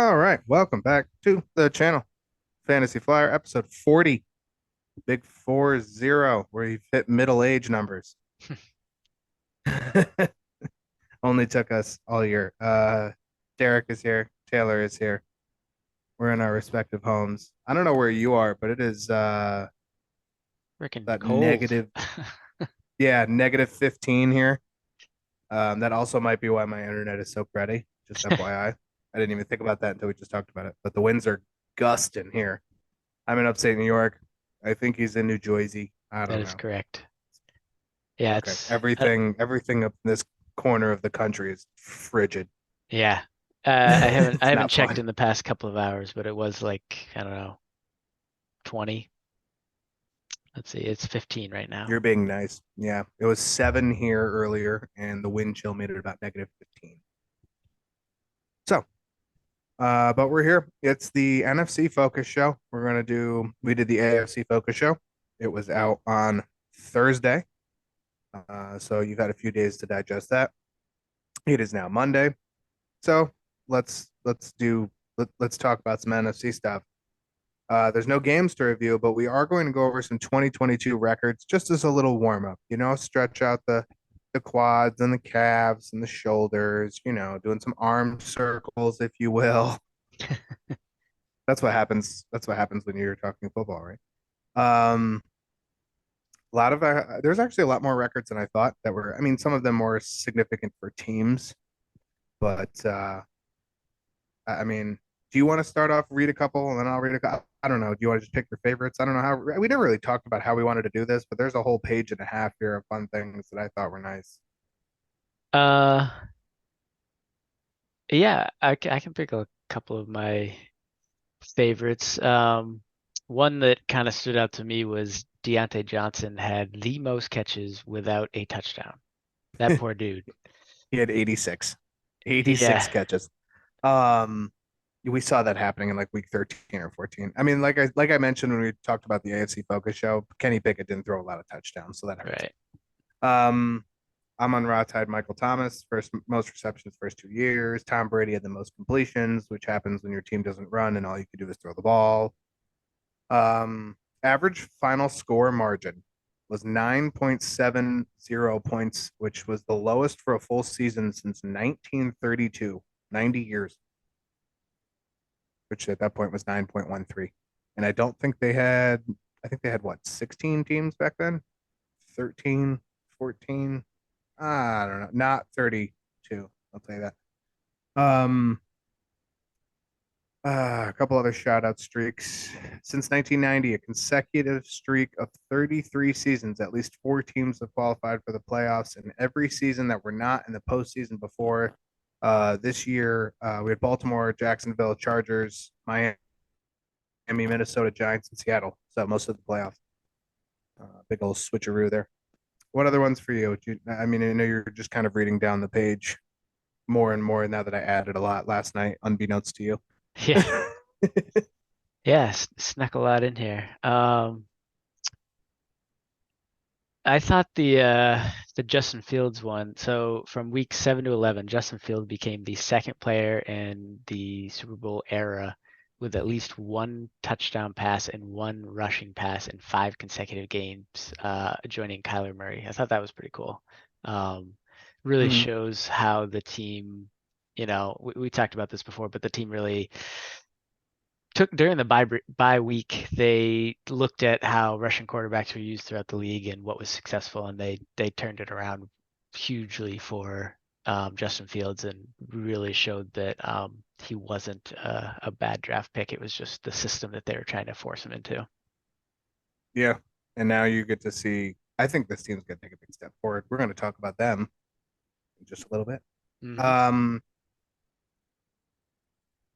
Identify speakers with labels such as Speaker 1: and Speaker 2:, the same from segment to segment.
Speaker 1: All right, welcome back to the channel. Fantasy Flyer episode 40, big 40, where you've hit middle age numbers. Only took us all year. Derek is here, Taylor is here. We're in our respective homes. I don't know where you are, but it is
Speaker 2: Freaking
Speaker 1: that
Speaker 2: cold.
Speaker 1: negative, yeah, negative 15 here. That also might be why my internet is so cruddy. Just FYI. I didn't even think about that until we just talked about it. But the winds are gusting here. I'm in upstate New York. I think he's in New Jersey. I
Speaker 2: That
Speaker 1: don't
Speaker 2: is
Speaker 1: know.
Speaker 2: correct. Yeah,
Speaker 1: Okay.
Speaker 2: it's
Speaker 1: Everything up in this corner of the country is frigid.
Speaker 2: yeah. I
Speaker 1: It's
Speaker 2: haven't
Speaker 1: not
Speaker 2: checked
Speaker 1: fun.
Speaker 2: in the past couple of hours, but it was like, I don't know, 20. Let's see, it's 15 right now.
Speaker 1: You're being nice. Yeah. It was 7 here earlier, and the wind chill made it about negative 15. So, but we're here. It's the NFC focus show. We did the AFC focus show. It was out on Thursday. So you've had a few days to digest that. It is now Monday. So let's talk about some NFC stuff. There's no games to review, but we are going to go over some 2022 records just as a little warm up. Stretch out the quads and the calves and the shoulders. Doing some arm circles, if you will. That's what happens. That's what happens when you're talking football, right? Um, there's actually a lot more records than I thought that were. I mean, some of them more significant for teams, but I mean, do you want to start off, read a couple, and then I'll read a couple? I don't know. Do you want to just pick your favorites? I don't know how we never really talked about how we wanted to do this, but there's a whole page and a half here of fun things that I thought were nice.
Speaker 2: Uh, yeah, I can pick a couple of my favorites. One that kind of stood out to me was Deontay Johnson had the most catches without a touchdown. That poor dude.
Speaker 1: He had 86, 86
Speaker 2: Yeah,
Speaker 1: catches. Um, we saw that happening in like week 13 or 14. I mean, like I mentioned when we talked about the AFC Focus show, Kenny Pickett didn't throw a lot of touchdowns, so that hurts.
Speaker 2: right.
Speaker 1: Um, I'm on raw tide. Michael Thomas, first most receptions first 2 years. Tom Brady had the most completions, which happens when your team doesn't run and all you can do is throw the ball. Average final score margin was 9.70 points, which was the lowest for a full season since 1932, 90 years, which at that point was 9.13. And I think they had what, 16 teams back then? 13, 14. I don't know, not 32. I'll tell you that. Um, a couple other shout out streaks. Since 1990, a consecutive streak of 33 seasons, at least 4 teams have qualified for the playoffs. And every season that were not in the postseason before this year, we had Baltimore, Jacksonville, Chargers, Miami, Minnesota, Giants, and Seattle. So most of the playoffs. Big old switcheroo there. What other ones for you? I mean, I know you're just kind of reading down the page more and more now that I added a lot last night, unbeknownst to you.
Speaker 2: Yeah, yeah, snuck a lot in here. I thought the Justin Fields one. So from week 7 to 11, Justin Fields became the second player in the Super Bowl era with at least one touchdown pass and one rushing pass in 5 consecutive games, joining Kyler Murray. I thought that was pretty cool. Really
Speaker 1: Mm,
Speaker 2: shows how the team, we talked about this before, but the team really took during the bye week, they looked at how Russian quarterbacks were used throughout the league and what was successful, and they turned it around hugely for Justin Fields and really showed that he wasn't a bad draft pick. It was just the system that they were trying to force him into.
Speaker 1: yeah. And now you get to see, I think this team's going to take a big step forward. We're going to talk about them in just a little bit.
Speaker 2: Hmm.
Speaker 1: Um,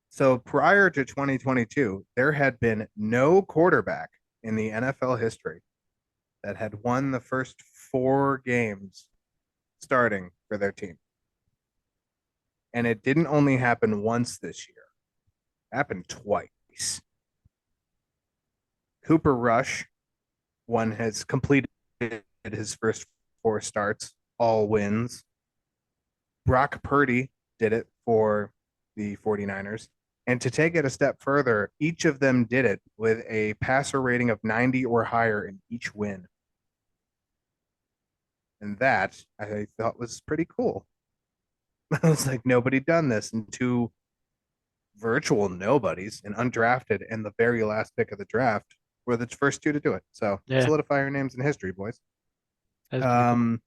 Speaker 1: so prior to 2022, there had been no quarterback in the NFL history that had won the first 4 games starting for their team. And it didn't only happen once this year, it happened twice. Cooper Rush has completed his first 4 starts, all wins. Brock Purdy did it for the 49ers. And to take it a step further, each of them did it with a passer rating of 90 or higher in each win. And that I thought was pretty cool. I was like, nobody done this, and two virtual nobodies and undrafted and the very last pick of the draft were the first two to do it. So
Speaker 2: Yeah,
Speaker 1: solidify your names in history, boys.
Speaker 2: that's pretty cool.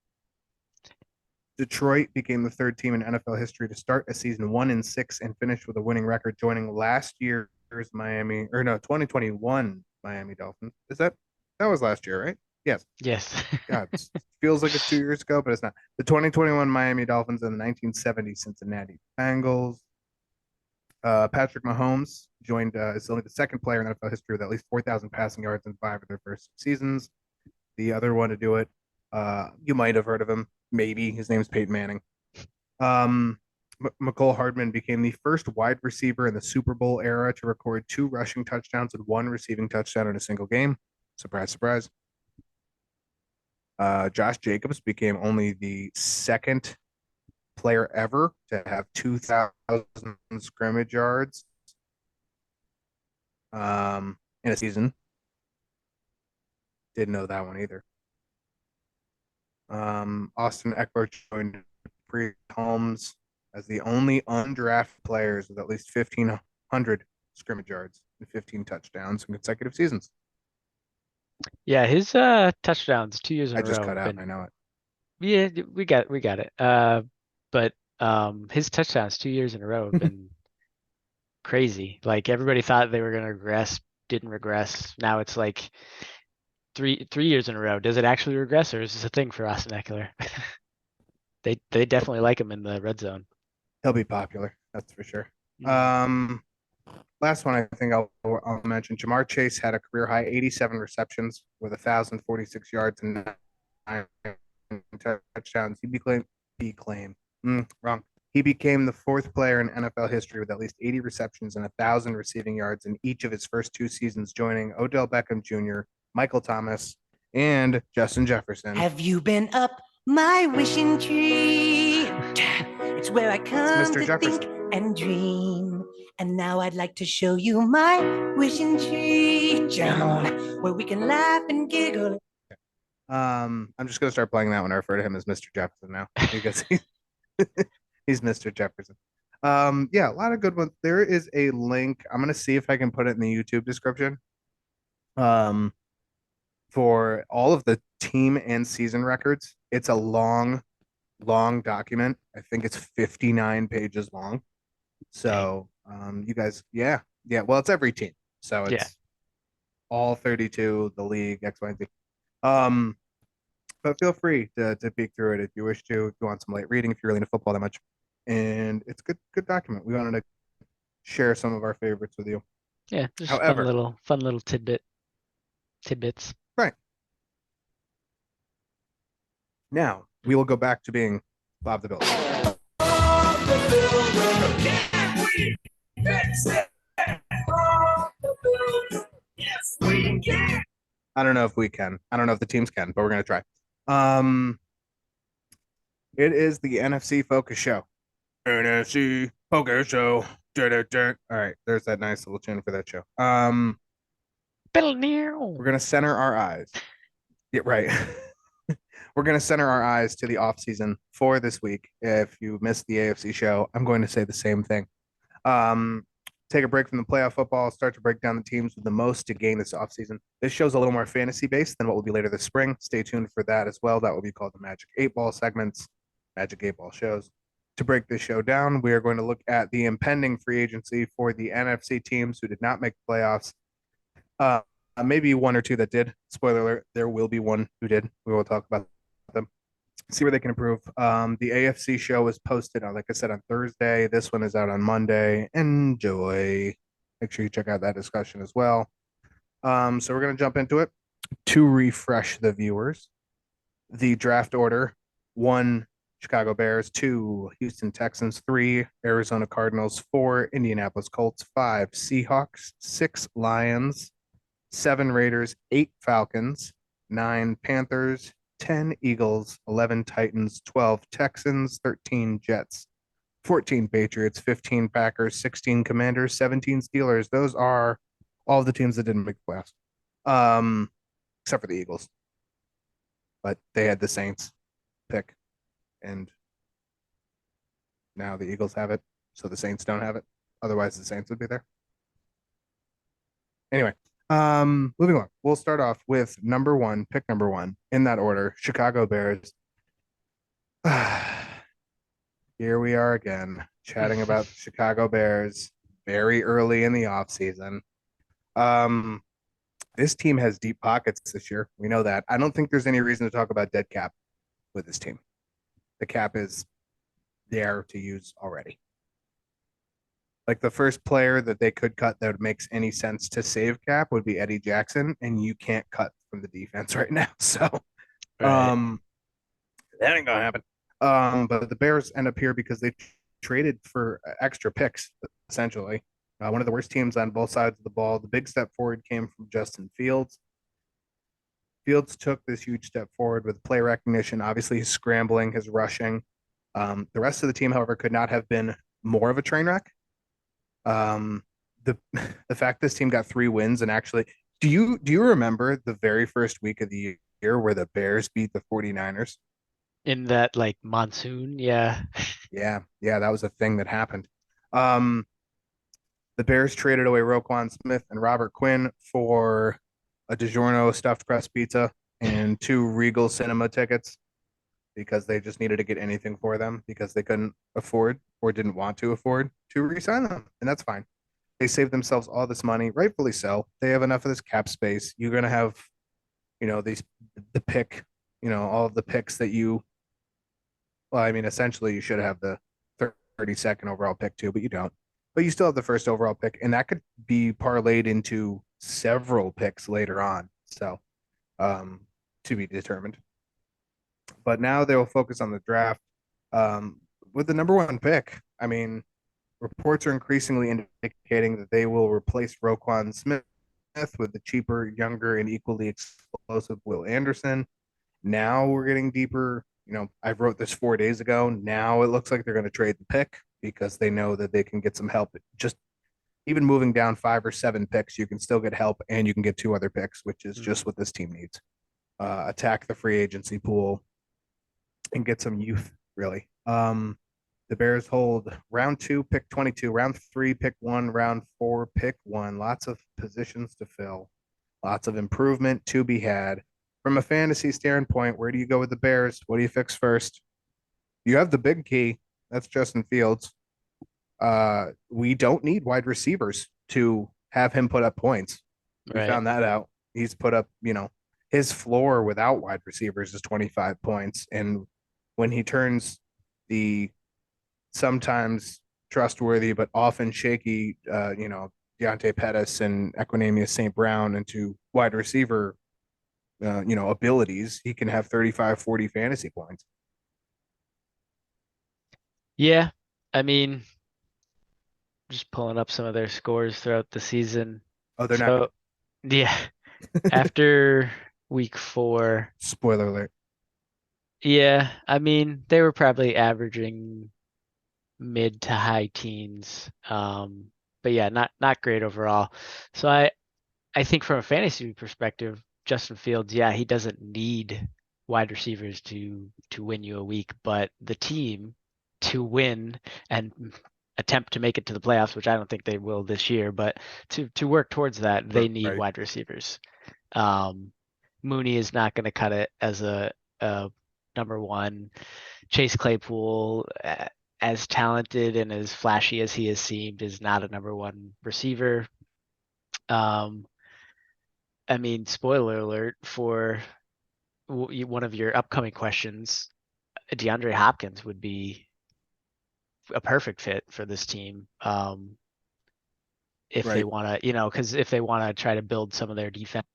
Speaker 1: Detroit became the third team in NFL history to start a season 1-6 and finish with a winning record, joining last year's Miami, or no, 2021 Miami Dolphins. That was last year, right? Yes.
Speaker 2: Yes.
Speaker 1: God, it feels like it's 2 years ago, but it's not. The 2021 Miami Dolphins and the 1970 Cincinnati Bengals. Patrick Mahomes joined is only the second player in NFL history with at least 4,000 passing yards in 5 of their first seasons. The other one to do it, you might have heard of him. Maybe his name's Peyton Manning. McCole Hardman became the first wide receiver in the Super Bowl era to record 2 rushing touchdowns and 1 receiving touchdown in a single game. Surprise, surprise. Josh Jacobs became only the second player ever to have 2,000 scrimmage yards in a season. Didn't know that one either. Austin Eckler joined Pre Holmes as the only undrafted players with at least 1,500 scrimmage yards and 15 touchdowns in consecutive seasons.
Speaker 2: Yeah, his touchdowns 2 years in
Speaker 1: I
Speaker 2: a
Speaker 1: just
Speaker 2: row
Speaker 1: cut
Speaker 2: have
Speaker 1: out.
Speaker 2: been.
Speaker 1: I know it.
Speaker 2: Yeah, we got it. But his touchdowns 2 years in a row have been crazy. Like everybody thought they were gonna regress, didn't regress. Now it's like three years in a row. Does it actually regress, or is this a thing for Austin Eckler? They definitely like him in the red zone.
Speaker 1: He'll be popular. That's for sure.
Speaker 2: Mm.
Speaker 1: Last one I think I'll mention. Jamar Chase had a career high 87 receptions with 1,046 yards and 9 touchdowns. Wrong. He became the 4th player in NFL history with at least 80 receptions and 1,000 receiving yards in each of his first 2 seasons, joining Odell Beckham Jr., Michael Thomas, and Justin Jefferson.
Speaker 3: Have you been up my wishing tree? It's where I come
Speaker 1: Mr.
Speaker 3: to
Speaker 1: Jefferson.
Speaker 3: think and dream. And now I'd like to show you my wishing tree, John, where we can laugh and giggle.
Speaker 1: I'm just gonna start playing that when I refer to him as Mr. Jefferson now because he's Mr. Jefferson. Yeah, a lot of good ones. There is a link. I'm gonna see if I can put it in the YouTube description. For all of the team and season records. It's a long, long document. I think it's 59 pages long. So, you guys, yeah. Well, it's every team, so
Speaker 2: Yeah.
Speaker 1: it's all 32, the league, X, Y, and Z. But feel free to peek through it if you wish to. If you want some light reading, if you're really into football that much, and it's a good document. We wanted to share some of our favorites with you.
Speaker 2: Yeah, just
Speaker 1: However,
Speaker 2: fun little tidbits.
Speaker 1: right now, we will go back to being Bob the Builder. I don't know if we can. I don't know if the teams can, but we're gonna try. It is the NFC Focus Show. NFC Focus Show. All right, there's that nice little tune for that show. We're gonna center our eyes. Yeah, right. We're gonna center our eyes to the off season for this week. If you missed the AFC show, I'm going to say the same thing. Take a break from the playoff football, start to break down the teams with the most to gain this offseason. This show's a little more fantasy based than what will be later this spring. Stay tuned for that as well. That will be called the Magic 8 Ball segments, Magic 8 Ball shows. To break this show down, we are going to look at the impending free agency for the NFC teams who did not make the playoffs. Maybe one or two that did. Spoiler alert, there will be one who did. We will talk about them. See where they can improve. The AFC show was posted on, like I said, on Thursday. This one is out on Monday. Enjoy. Make sure you check out that discussion as well. So we're going to jump into it. To refresh the viewers, the draft order: 1, Chicago Bears; 2, Houston Texans; 3, Arizona Cardinals; 4, Indianapolis Colts; 5, Seahawks; 6, Lions; 7, Raiders; 8, Falcons; 9, Panthers; 10, Eagles; 11, Titans; 12, Texans; 13, Jets; 14 Patriots, 15 Packers, 16 Commanders, 17 Steelers. Those are all the teams that didn't make the playoffs, except for the Eagles. But they had the Saints pick, and now the Eagles have it, so the Saints don't have it. Otherwise, the Saints would be there. Anyway, moving on. We'll start off with pick number one in that order. Chicago Bears. Here we are again, chatting about the Chicago Bears very early in the offseason. This team has deep pockets this year. We know that. I don't think there's any reason to talk about dead cap with this team. The cap is there to use already. Like the first player that they could cut that makes any sense to save cap would be Eddie Jackson, and you can't cut from the defense right now. So that ain't gonna happen. But the Bears end up here because they traded for extra picks, essentially. One of the worst teams on both sides of the ball. The big step forward came from Justin Fields. Fields took this huge step forward with play recognition, obviously his scrambling, his rushing. The rest of the team, however, could not have been more of a train wreck. The fact this team got 3 wins, and actually, do you remember the very first week of the year where the Bears beat the 49ers?
Speaker 2: In that like monsoon, yeah.
Speaker 1: Yeah, that was a thing that happened. The Bears traded away Roquan Smith and Robert Quinn for a DiGiorno stuffed crust pizza and 2 Regal Cinema tickets because they just needed to get anything for them because they couldn't afford or didn't want to afford to re-sign them, and that's fine. They saved themselves all this money, rightfully so. They have enough of this cap space. You're gonna have, the pick, all of the picks that you. Well, I mean, essentially, you should have the 32nd overall pick too, but you don't. But you still have the first overall pick, and that could be parlayed into several picks later on. So, to be determined. But now they will focus on the draft with the number 1 pick. I mean, reports are increasingly indicating that they will replace Roquan Smith with the cheaper, younger, and equally explosive Will Anderson. Now we're getting deeper. I wrote this 4 days ago. Now it looks like they're going to trade the pick because they know that they can get some help. Just even moving down 5 or 7 picks, you can still get help, and you can get 2 other picks, which is just what this team needs. Attack the free agency pool and get some youth, really. The Bears hold round 2, pick 22, round 3, pick 1, round 4, pick 1. Lots of positions to fill, lots of improvement to be had. From a fantasy standpoint, where do you go with the Bears? What do you fix first? You have the big key. That's Justin Fields. We don't need wide receivers to have him put up points. We found that out. He's put up, his floor without wide receivers is 25 points. And when he turns the sometimes trustworthy but often shaky, Deontay Pettis and Equanimeous St. Brown into wide receiver, abilities, he can have 35, 40 fantasy points.
Speaker 2: Yeah. I mean, just pulling up some of their scores throughout the season.
Speaker 1: Oh, they're not.
Speaker 2: Yeah. After week 4.
Speaker 1: Spoiler alert.
Speaker 2: Yeah. I mean, they were probably averaging mid to high teens. But yeah, not great overall. So I think from a fantasy perspective, Justin Fields, yeah, he doesn't need wide receivers to win you a week, but the team to win and attempt to make it to the playoffs, which I don't think they will this year, but to work towards that, they need wide receivers. Mooney is not going to cut it as a number 1. Chase Claypool, as talented and as flashy as he has seemed, is not a number 1 receiver. I mean, spoiler alert for one of your upcoming questions, DeAndre Hopkins would be a perfect fit for this team. If they want to, because if they want to try to build some of their defense.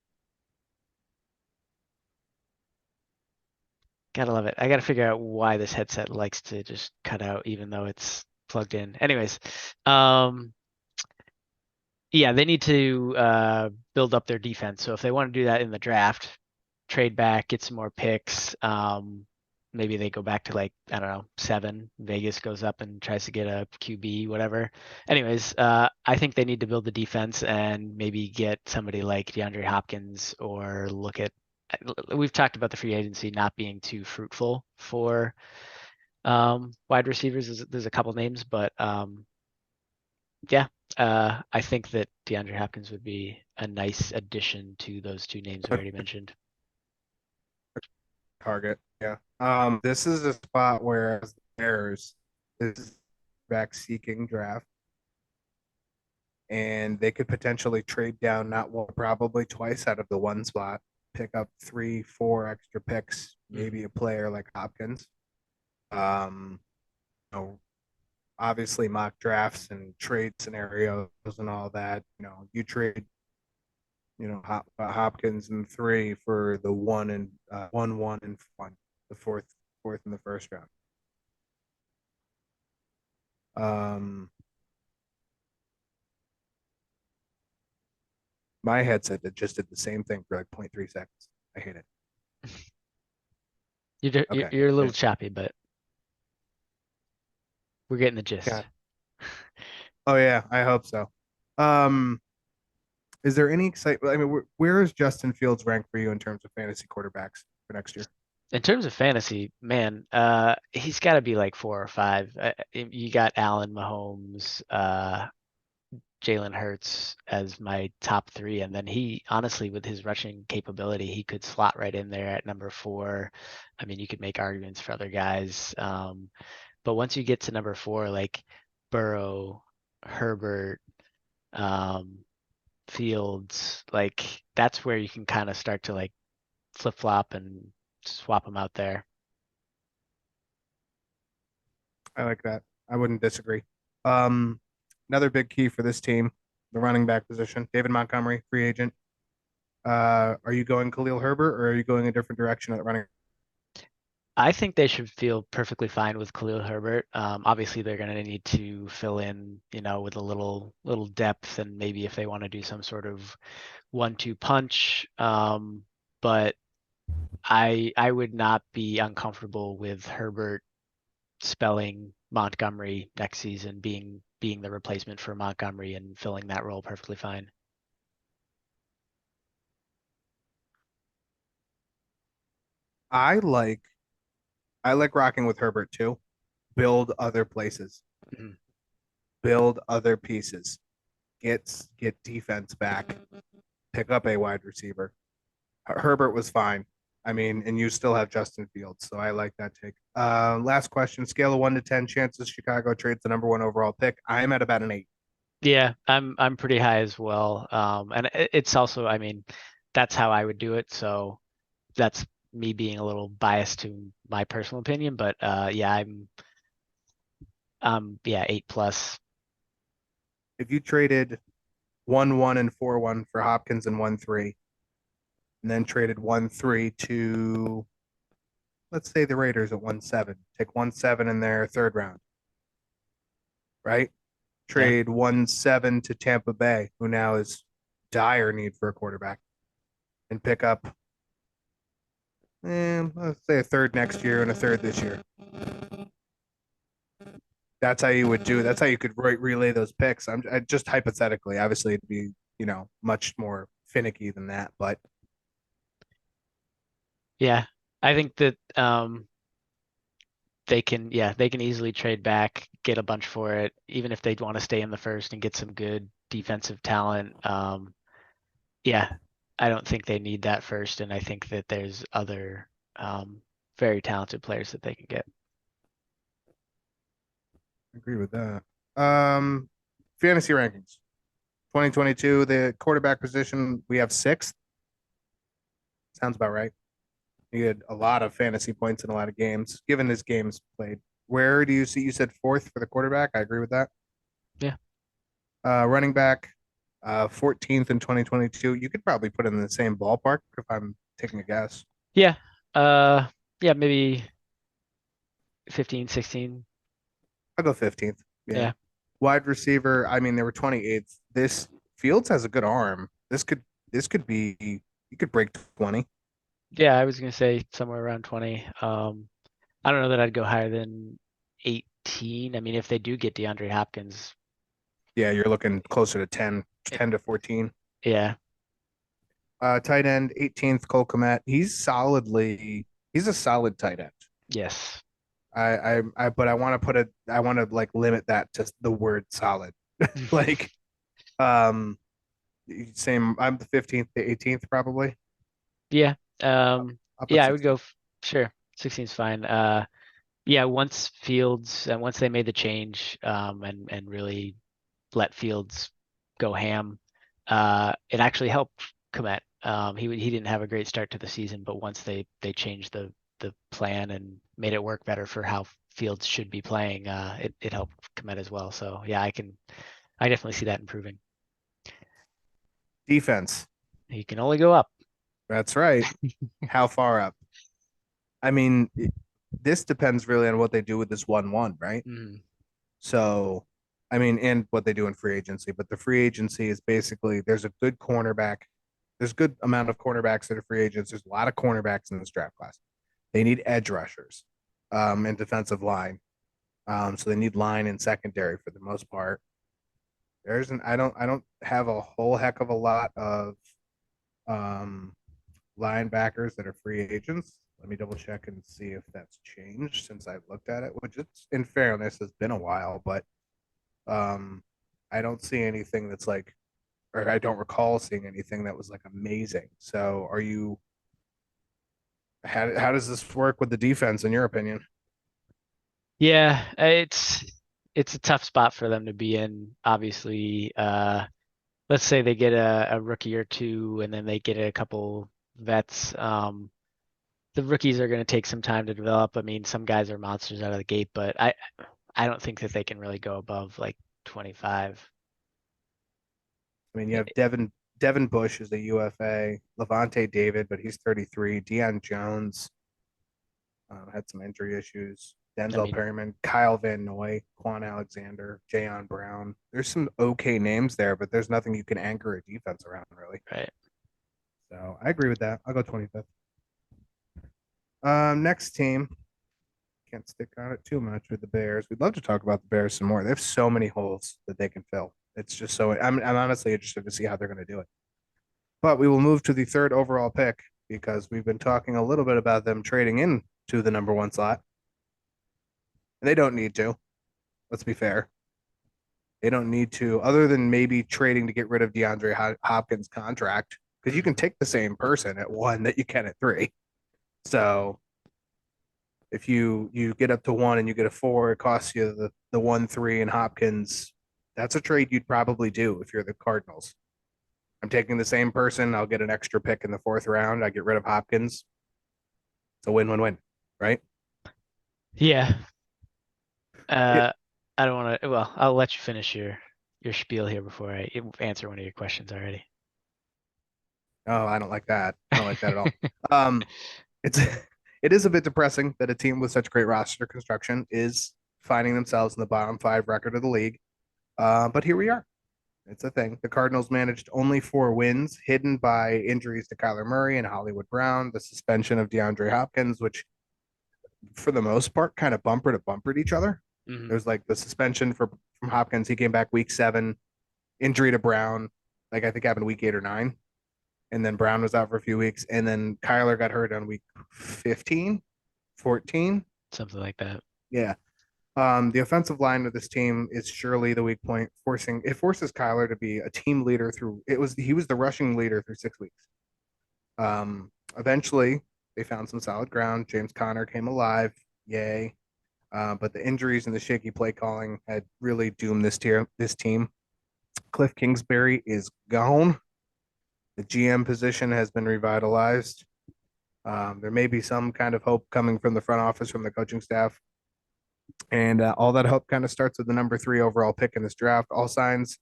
Speaker 2: Gotta love it. I gotta figure out why this headset likes to just cut out even though it's plugged in. Anyways, yeah, they need to build up their defense. So if they want to do that in the draft, trade back, get some more picks, maybe they go back to like, I don't know, 7. Vegas goes up and tries to get a QB, whatever. Anyways, I think they need to build the defense and maybe get somebody like DeAndre Hopkins, or look at, we've talked about the free agency not being too fruitful for wide receivers. There's a couple names, but yeah, I think that DeAndre Hopkins would be a nice addition to those 2 names we already mentioned.
Speaker 1: Target. Yeah. This is a spot where as the Bears is back seeking draft, and they could potentially trade down not one, probably twice out of the 1 spot, pick up 3, 4 extra picks, maybe a player like Hopkins. You know, obviously mock drafts and trade scenarios and all that. You trade, Hopkins in 3 for the 1 and 1 and 1, the fourth in the first round. My headset that just did the same thing for like 0.3 seconds. I hate it.
Speaker 2: You're a little choppy, but we're getting the gist.
Speaker 1: Yeah. Oh yeah, I hope so. Is there any excitement? I mean, where is Justin Fields ranked for you in terms of fantasy quarterbacks for next year?
Speaker 2: In terms of fantasy, man, he's got to be like 4 or 5. You got Allen, Mahomes, Jalen Hurts as my top 3, and then he, honestly, with his rushing capability, he could slot right in there at number 4. I mean, you could make arguments for other guys, but once you get to number 4, like Burrow, Herbert, Fields, like that's where you can kind of start to like flip flop and swap them out there.
Speaker 1: I like that. I wouldn't disagree. Another big key for this team, the running back position. David Montgomery, free agent. Are you going Khalil Herbert, or are you going a different direction at running?
Speaker 2: I think they should feel perfectly fine with Khalil Herbert. Obviously, they're going to need to fill in, with a little depth, and maybe if they want to do some sort of 1-2 punch. But I would not be uncomfortable with Herbert spelling Montgomery next season, being the replacement for Montgomery and filling that role perfectly fine.
Speaker 1: I like rocking with Herbert too. Build other places.
Speaker 2: Mhm.
Speaker 1: Build other pieces. Get defense back. Pick up a wide receiver. Herbert was fine. I mean, and you still have Justin Fields, so I like that take. Last question: scale of 1 to 10, chances Chicago trades the number 1 overall pick. I'm at about an 8.
Speaker 2: Yeah, I'm pretty high as well. And it's also, I mean, that's how I would do it. So that's me being a little biased to my personal opinion, but yeah, yeah, 8+.
Speaker 1: If you traded 1-1 and 4-1 for Hopkins and 1-3, and then traded 1-3 to, let's say, the Raiders at 1-7, take 1-7 in their third round, right? Trade 1-7 to Tampa Bay, who now is dire need for a quarterback, and pick up, let's say, a third next year and a third this year. That's how you would do it. That's how you could relay those picks. I just hypothetically, obviously, it'd be much more finicky than that, but
Speaker 2: Yeah, I think that they can easily trade back, get a bunch for it, even if they want to stay in the first and get some good defensive talent. Yeah, I don't think they need that first, and I think that there's other very talented players that they can get.
Speaker 1: I agree with that. Fantasy rankings. 2022, the quarterback position, we have 6th. Sounds about right. He had a lot of fantasy points in a lot of games, given his games played. Where do you see? You said 4th for the quarterback. I agree with that.
Speaker 2: Yeah.
Speaker 1: Running back, 14th in 2022. You could probably put it in the same ballpark if I'm taking a guess.
Speaker 2: Yeah. Yeah, maybe 15, 16.
Speaker 1: I'll go 15th.
Speaker 2: Yeah.
Speaker 1: Wide receiver, I mean, they were 28th. This Fields has a good arm. This could be, you could break 20.
Speaker 2: Yeah, I was gonna say somewhere around 20. I don't know that I'd go higher than 18. I mean, if they do get DeAndre Hopkins,
Speaker 1: Yeah, you're looking closer to 10 to 14.
Speaker 2: yeah,
Speaker 1: Tight end, 18th, Cole Kmet. He's a solid tight end.
Speaker 2: yes.
Speaker 1: But I want to like limit that to the word solid. Like, um, same, I'm the 15th, the 18th, probably.
Speaker 2: Yeah.
Speaker 1: I'll put
Speaker 2: Yeah, I would
Speaker 1: 16.
Speaker 2: go, sure. 16 is fine. Yeah, once Fields and once they made the change, and really let Fields go ham, it actually helped Komet. He didn't have a great start to the season, but once they changed the plan and made it work better for how Fields should be playing, it helped Komet as well. So yeah, I definitely see that improving.
Speaker 1: Defense.
Speaker 2: He can only go up.
Speaker 1: That's right. How far up? I mean, this depends really on what they do with this 1-1, right?
Speaker 2: Mhm.
Speaker 1: So, I mean, and what they do in free agency. But the free agency is basically there's a good cornerback. There's a good amount of cornerbacks that are free agents. There's a lot of cornerbacks in this draft class. They need edge rushers, and defensive line. So they need line and secondary for the most part. I don't have a whole heck of a lot of um linebackers that are free agents. Let me double check and see if that's changed since I've looked at it, which it's in fairness has been a while, but um I don't see anything that's like, or I don't recall seeing anything that was like amazing. So are you how does this work with the defense in your opinion?
Speaker 2: Yeah, it's a tough spot for them to be in. Obviously, let's say they get a rookie or two, and then they get a couple vets. The rookies are going to take some time to develop. I mean, some guys are monsters out of the gate, but I don't think that they can really go above like 25.
Speaker 1: I mean, you have Devin Bush is a UFA, Levante David, but he's 33. Deion Jones had some injury issues.
Speaker 2: I
Speaker 1: Denzel
Speaker 2: mean,
Speaker 1: Perryman, Kyle Van Noy, Quan Alexander, Jayon Brown. There's some okay names there, but there's nothing you can anchor a defense around really.
Speaker 2: right.
Speaker 1: So I agree with that. I'll go 25th. Next team. Can't stick on it too much with the Bears. We'd love to talk about the Bears some more. They have so many holes that they can fill. It's just so I'm honestly interested to see how they're going to do it. But we will move to the third overall pick because we've been talking a little bit about them trading in to the number one slot. And they don't need to. Let's be fair. They don't need to, other than maybe trading to get rid of DeAndre Hopkins' contract, because you can take the same person at 1 that you can at 3. So if you get up to 1 and you get a 4, it costs you the 1-3 and Hopkins. That's a trade you'd probably do if you're the Cardinals. I'm taking the same person. I'll get an extra pick in the 4th round. I get rid of Hopkins. It's a win-win-win, right?
Speaker 2: Yeah.
Speaker 1: It,
Speaker 2: I don't want to. Well, I'll let you finish your spiel here before I answer one of your questions already.
Speaker 1: oh, I don't like that. I don't like that at all. Um, it's it is a bit depressing that a team with such great roster construction is finding themselves in the bottom 5 record of the league. But here we are. It's a thing. The Cardinals managed only 4 wins, hidden by injuries to Kyler Murray and Hollywood Brown, the suspension of DeAndre Hopkins, which for the most part kind of bumper to bumpered each other.
Speaker 2: Mhm.
Speaker 1: There's like the suspension from Hopkins. He came back week 7, injury to Brown, like I think happened week 8 or 9. And then Brown was out for a few weeks. And then Kyler got hurt on week 15, 14.
Speaker 2: Something like that.
Speaker 1: Yeah. The offensive line of this team is surely the weak point, forces Kyler to be a team leader he was the rushing leader through 6 weeks. Eventually they found some solid ground. James Conner came alive. Yay. But the injuries and the shaky play calling had really doomed this team. Cliff Kingsbury is gone. The GM position has been revitalized. There may be some kind of hope coming from the front office, from the coaching staff. And all that hope kind of starts with the number 3 overall pick in this draft. All signs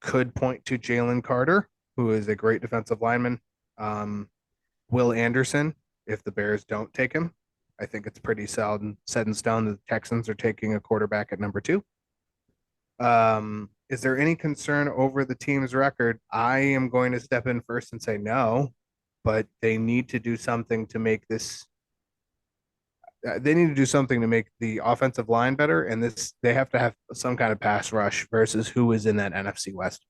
Speaker 1: could point to Jalen Carter, who is a great defensive lineman. Will Anderson, if the Bears don't take him. I think it's pretty set in stone that the Texans are taking a quarterback at number 2. Is there any concern over the team's record? I am going to step in first and say no, but they need to do something to make this. they need to do something to make the offensive line better, and they have to have some kind of pass rush versus who is in that NFC West.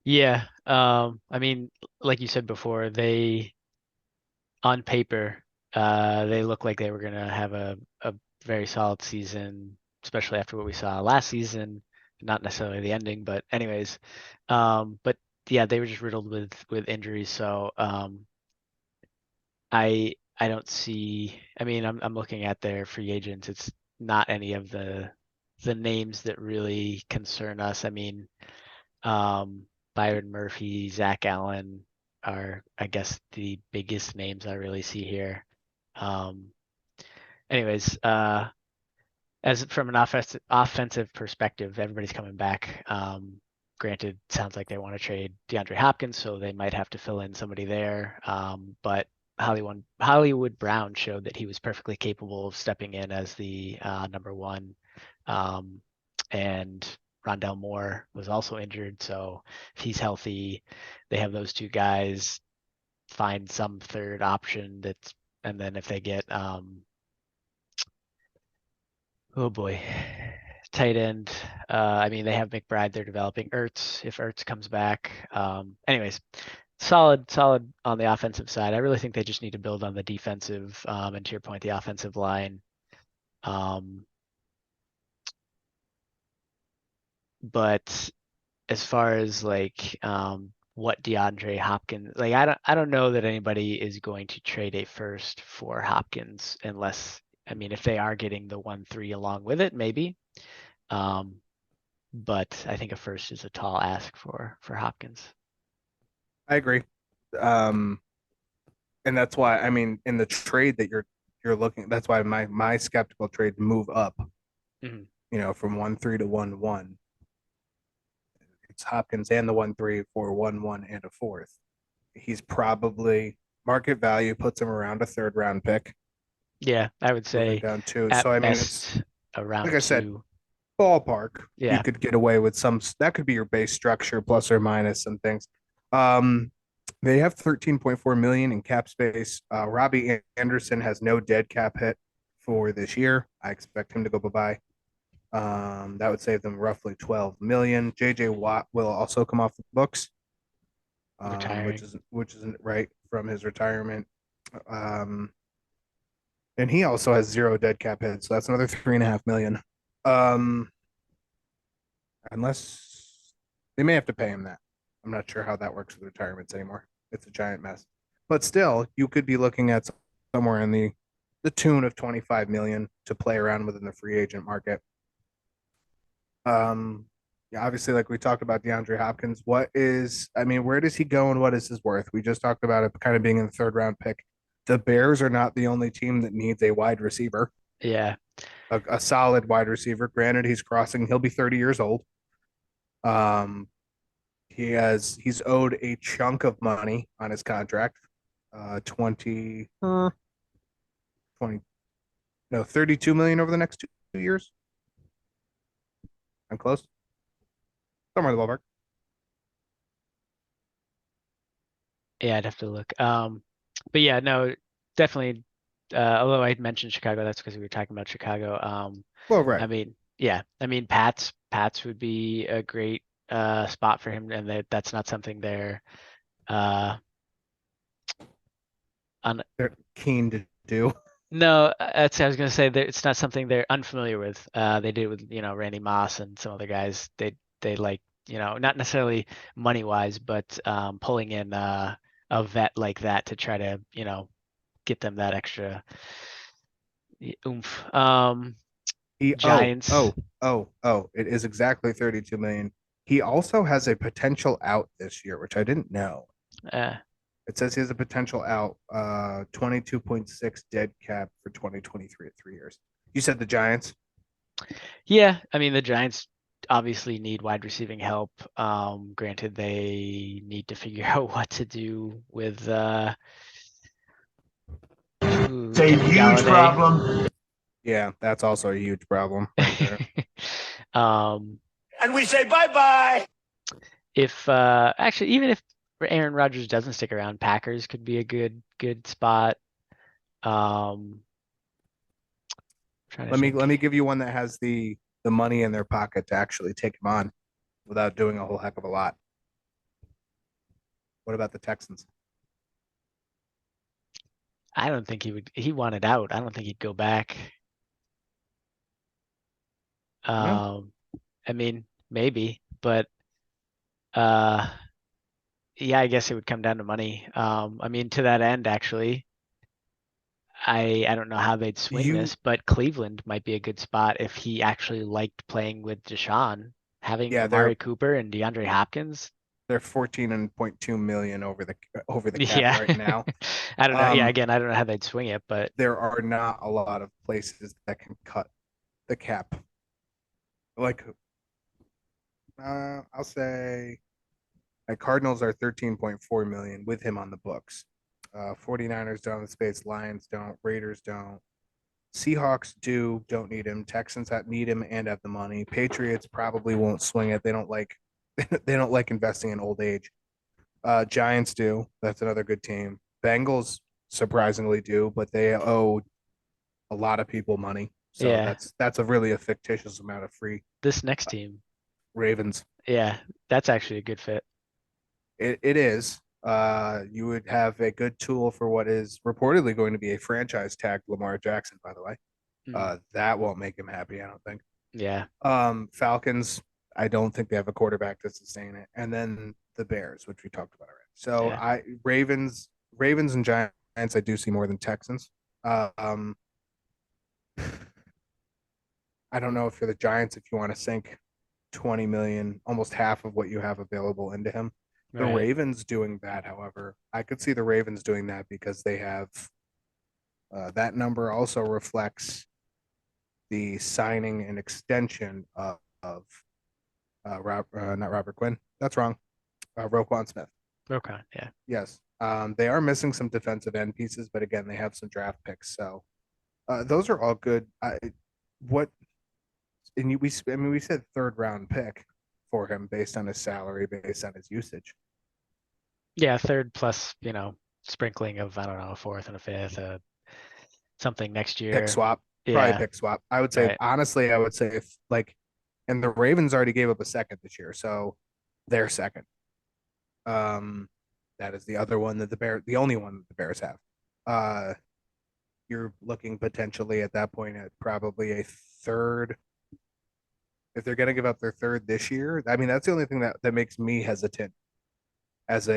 Speaker 2: Yeah. I mean, like you said before, on paper, they look like they were gonna have a very solid season, especially after what we saw last season. Not necessarily the ending, but anyways. But yeah, they were just riddled with injuries. So I don't see. I mean, I'm looking at their free agents. It's not any of the names that really concern us. I mean, Byron Murphy, Zach Allen are, I guess, the biggest names I really see here. Um, anyways, as from an offensive perspective, everybody's coming back. Granted, sounds like they want to trade DeAndre Hopkins, so they might have to fill in somebody there. But Hollywood Brown showed that he was perfectly capable of stepping in as the number one. And Rondell Moore was also injured, so if he's healthy, they have those two guys. Find some third option and then if they get oh boy, tight end. I mean, they have McBride. They're developing Ertz if Ertz comes back. Anyways, solid on the offensive side. I really think they just need to build on the defensive, and to your point, the offensive line. But as far as like what DeAndre Hopkins, like I don't know that anybody is going to trade a first for Hopkins unless, I mean, if they are getting the 1-3 along with it, maybe. But I think a first is a tall ask for Hopkins.
Speaker 1: I agree. And that's why, I mean, in the trade that you're looking, that's why my skeptical trade move up,
Speaker 2: Mhm.
Speaker 1: From 1-3 to 1-1. It's Hopkins and the 1-3 for 1-1 and a fourth. He's probably market value puts him around a third round pick.
Speaker 2: Yeah, I would
Speaker 1: Moving
Speaker 2: say
Speaker 1: down two.
Speaker 2: at
Speaker 1: So I mean, it's
Speaker 2: best around
Speaker 1: like I said,
Speaker 2: 2.
Speaker 1: ballpark. You
Speaker 2: Yeah,
Speaker 1: could get away with some. That could be your base structure, plus or minus some things. Um, they have 13.4 million in cap space. Robbie Anderson has no dead cap hit for this year. I expect him to go bye-bye. That would save them roughly 12 million. JJ Watt will also come off the books,
Speaker 2: retiring.
Speaker 1: which isn't right from his retirement. And he also has zero dead cap hits, so that's another 3.5 million. Um, unless they may have to pay him that. I'm not sure how that works with retirements anymore. It's a giant mess. But still, you could be looking at somewhere in the tune of 25 million to play around within the free agent market. Yeah, obviously, like we talked about DeAndre Hopkins, where does he go and what is his worth? We just talked about it kind of being in the third round pick. The Bears are not the only team that needs a wide receiver,
Speaker 2: Yeah,
Speaker 1: a solid wide receiver. Granted, he'll be 30 years old. Um, he's owed a chunk of money on his contract. 20, no, 32 million over the next 2 years. I'm close. Somewhere in the ballpark.
Speaker 2: yeah, I'd have to look. But yeah, no, definitely. Although I mentioned Chicago, that's because we were talking about Chicago.
Speaker 1: Well,
Speaker 2: I
Speaker 1: right.
Speaker 2: mean, yeah, I mean, Pats would be a great spot for him, and that's not something they're uh on.
Speaker 1: They're keen to do.
Speaker 2: No, that's I was gonna say that it's not something they're unfamiliar with. They did with Randy Moss and some other guys. They like not necessarily money wise, but pulling in a vet like that to try to get them that extra oomph.
Speaker 1: He
Speaker 2: Giants.
Speaker 1: It is exactly 32 million. He also has a potential out this year, which I didn't know.
Speaker 2: Uh,
Speaker 1: It says he has a potential out, 22.6 dead cap for 2023 at 3 years. You said the Giants?
Speaker 2: yeah, I mean the Giants obviously need wide receiving help. Granted, they need to figure out what to do with
Speaker 4: It's a
Speaker 2: Kenny
Speaker 4: huge
Speaker 2: Galladay.
Speaker 4: problem.
Speaker 1: Yeah, that's also a huge problem right there.
Speaker 4: And we say bye-bye.
Speaker 2: If actually even if Aaron Rodgers doesn't stick around, Packers could be a good spot. Trying to
Speaker 1: Let
Speaker 2: think.
Speaker 1: me give you one that has the money in their pocket to actually take him on without doing a whole heck of a lot. What about the Texans?
Speaker 2: I don't think he wanted out. I don't think he'd go back.
Speaker 1: No.
Speaker 2: I mean, maybe, but yeah, I guess it would come down to money. I mean, to that end, actually, I don't know how they'd swing
Speaker 1: You
Speaker 2: this, but Cleveland might be a good spot if he actually liked playing with Deshaun, having
Speaker 1: yeah,
Speaker 2: Amari Cooper and DeAndre Hopkins.
Speaker 1: they're 14.2 million over the cap
Speaker 2: Yeah.
Speaker 1: right now.
Speaker 2: I don't know. Yeah, again, I don't know how they'd swing it, but
Speaker 1: there are not a lot of places that can cut the cap. Like, I'll say, like Cardinals are 13.4 million with him on the books. 49ers don't have the space. Lions don't. Raiders don't. Seahawks don't need him. Texans need him and have the money. Patriots probably won't swing it. They don't like they don't like investing in old age. Giants do. That's another good team. Bengals surprisingly do, but they owe a lot of people money. So
Speaker 2: yeah,
Speaker 1: that's a fictitious amount of free.
Speaker 2: this next team,
Speaker 1: Ravens.
Speaker 2: yeah, that's actually a good fit.
Speaker 1: It is. You would have a good tool for what is reportedly going to be a franchise tag Lamar Jackson, by the way. That won't make him happy, I don't think.
Speaker 2: Yeah.
Speaker 1: Falcons, I don't think they have a quarterback to sustain it. And then the Bears, which we talked about already. So
Speaker 2: Yeah.
Speaker 1: Ravens and Giants, I do see more than Texans. I don't know if you're the Giants, if you want to sink 20 million, almost half of what you have available into him. The
Speaker 2: Right.
Speaker 1: Ravens doing that, however, I could see the Ravens doing that because they have that number also reflects the signing and extension of not Robert Quinn. That's wrong. Roquan Smith.
Speaker 2: Okay. Yeah.
Speaker 1: Yes. They are missing some defensive end pieces, but again, they have some draft picks. So those are all good. What and you, we said third round pick for him based on his salary, based on his usage.
Speaker 2: Yeah. Third plus, sprinkling of, I don't know, a fourth and a fifth, something next year.
Speaker 1: Pick swap. Probably
Speaker 2: Yeah.
Speaker 1: pick swap. I would say,
Speaker 2: Right.
Speaker 1: honestly, I would say if and the Ravens already gave up a second this year, so they're second. That is the other one that the only one that the Bears have. You're looking potentially at that point at probably a third. If they're going to give up their third this year, I mean, that's the only thing that makes me hesitant as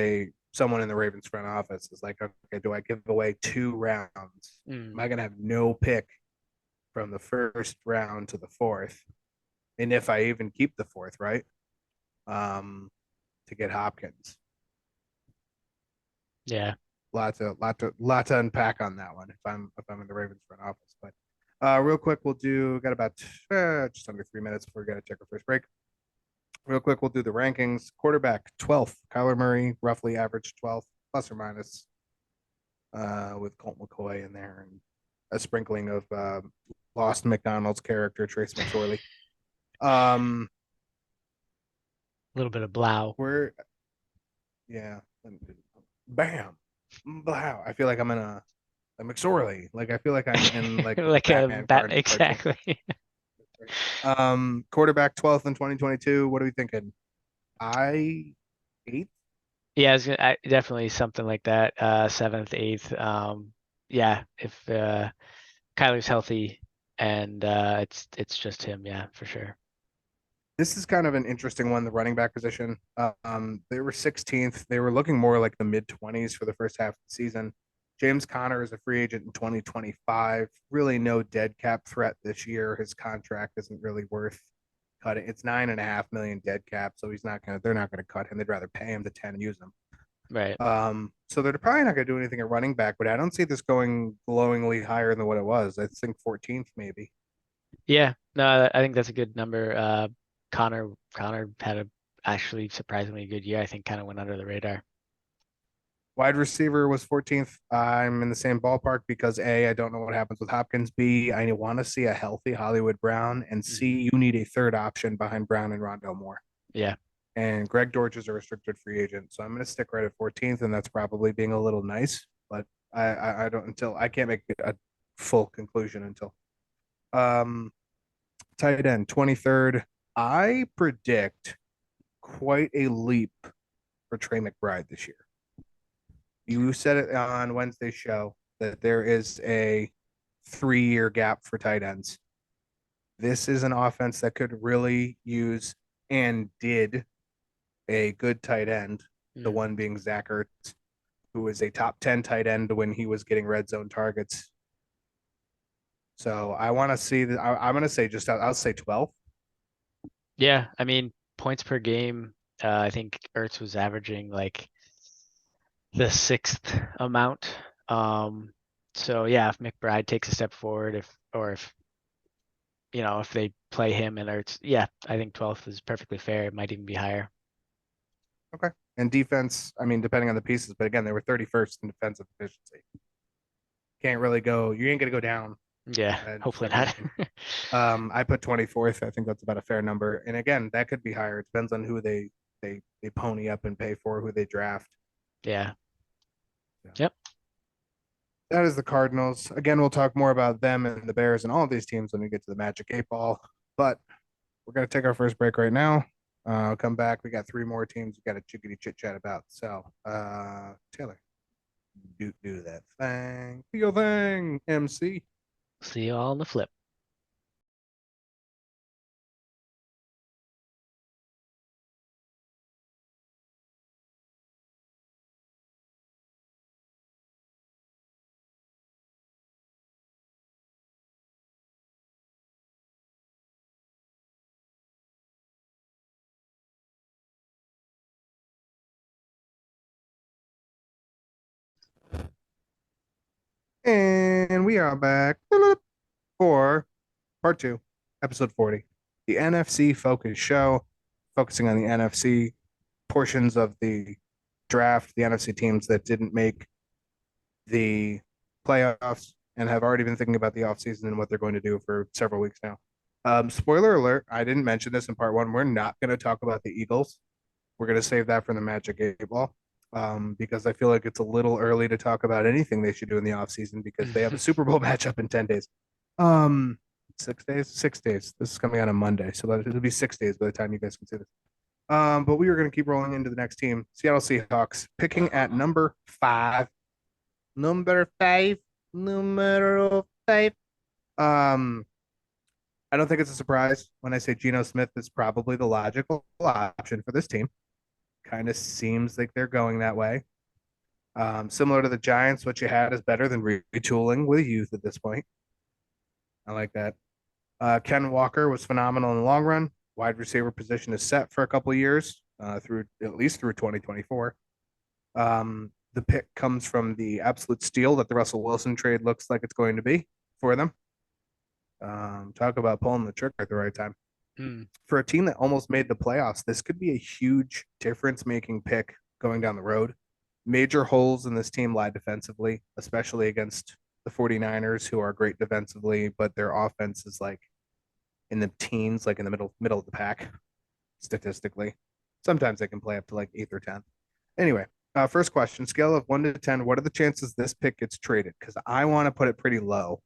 Speaker 1: someone in the Ravens front office is like, okay, do I give away 2 rounds? Am I going to have no pick from the first round to the fourth? And if I even keep the fourth, right? To get Hopkins.
Speaker 2: Yeah.
Speaker 1: Lot to unpack on that one if I'm in the Ravens front office. But real quick, got about just under 3 minutes before we got to check our first break. Real quick, we'll do the rankings. Quarterback 12th, Kyler Murray, roughly average 12th, plus or minus, with Colt McCoy in there and a sprinkling of lost McDonald's character Trace McSorley.
Speaker 2: A little bit of blow.
Speaker 1: Bam, blow. I feel like I'm in a McSorley. Like I feel like I'm in like
Speaker 2: like
Speaker 1: Batman
Speaker 2: a
Speaker 1: card.
Speaker 2: exactly.
Speaker 1: Quarterback 12th in 2022. What are we thinking? 8th?
Speaker 2: Yeah, definitely something like that. 7th, 8th. Yeah, if Kyler's healthy and it's just him, yeah, for sure.
Speaker 1: This is kind of an interesting one, the running back position. They were 16th. They were looking more like the mid-20s for the first half of the season. James Conner is a free agent in 2025. Really no dead cap threat this year. His contract isn't really worth cutting. It's 9.5 million dead cap, so they're not gonna cut him. They'd rather pay him the 10 and use him.
Speaker 2: Right.
Speaker 1: So they're probably not gonna do anything at running back, but I don't see this going glowingly higher than what it was. I think 14th maybe.
Speaker 2: Yeah, no, I think that's a good number. Connor had a actually surprisingly good year. I think kind of went under the radar.
Speaker 1: Wide receiver was 14th. I'm in the same ballpark because A, I don't know what happens with Hopkins. B, I want to see a healthy Hollywood Brown. And C, you need a third option behind Brown and Rondell Moore.
Speaker 2: Yeah.
Speaker 1: And Greg Dortch is a restricted free agent. So I'm going to stick right at 14th, and that's probably being a little nice. But I don't until I can't make a full conclusion until tight end 23rd. I predict quite a leap for Trey McBride this year. You said it on Wednesday's show that there is a 3-year gap for tight ends. This is an offense that could really use and did a good tight end, the one being Zach Ertz, who was a top 10 tight end when he was getting red zone targets. So I want to see that. I'm going to say I'll say 12.
Speaker 2: Yeah, I mean, points per game, I think Ertz was averaging like the 6th amount. So yeah, if McBride takes a step forward, if they play him and Ertz, yeah, I think 12th is perfectly fair. It might even be higher.
Speaker 1: Okay. And defense, I mean, depending on the pieces, but again, they were 31st in defensive efficiency. Can't really go. You ain't gonna go down.
Speaker 2: Yeah, hopefully not.
Speaker 1: I put 24th. I think that's about a fair number. And again, that could be higher. It depends on who they pony up and pay for, who they draft.
Speaker 2: Yeah. Yep.
Speaker 1: That is the Cardinals. Again, we'll talk more about them and the Bears and all of these teams when we get to the Magic 8-Ball. But we're gonna take our first break right now. Come back. We got 3 more teams we got a chickadee chit chat about. So, Taylor, do that thing. Do your thing, MC.
Speaker 2: See you all on the flip.
Speaker 1: And we are back for part 2, episode 40, the NFC focus show, focusing on the NFC portions of the draft, the NFC teams that didn't make the playoffs and have already been thinking about the offseason and what they're going to do for several weeks now. Spoiler alert, I didn't mention this in part 1. We're not going to talk about the Eagles. We're going to save that for the Magic 8-Ball. Because I feel like it's a little early to talk about anything they should do in the offseason because they have a Super Bowl matchup in 10 days. 6 days? 6 days. This is coming out on Monday, so it'll be 6 days by the time you guys can see this. But we are going to keep rolling into the next team, Seattle Seahawks, picking at number 5. Number 5. I don't think it's a surprise when I say Geno Smith is probably the logical option for this team. Kind of seems like they're going that way. Similar to the Giants, what you had is better than retooling with youth at this point. I like that. Ken Walker was phenomenal in the long run. Wide receiver position is set for a couple of years, through at least through 2024. The pick comes from the absolute steal that the Russell Wilson trade looks like it's going to be for them. Talk about pulling the trigger at the right time. For a team that almost made the playoffs, this could be a huge difference-making pick going down the road. Major holes in this team lie defensively, especially against the 49ers, who are great defensively, but their offense is like in the teens, like in the middle of the pack, statistically. Sometimes they can play up to like 8th or 10th. Anyway, first question, scale of 1 to 10, what are the chances this pick gets traded? Because I want to put it pretty low.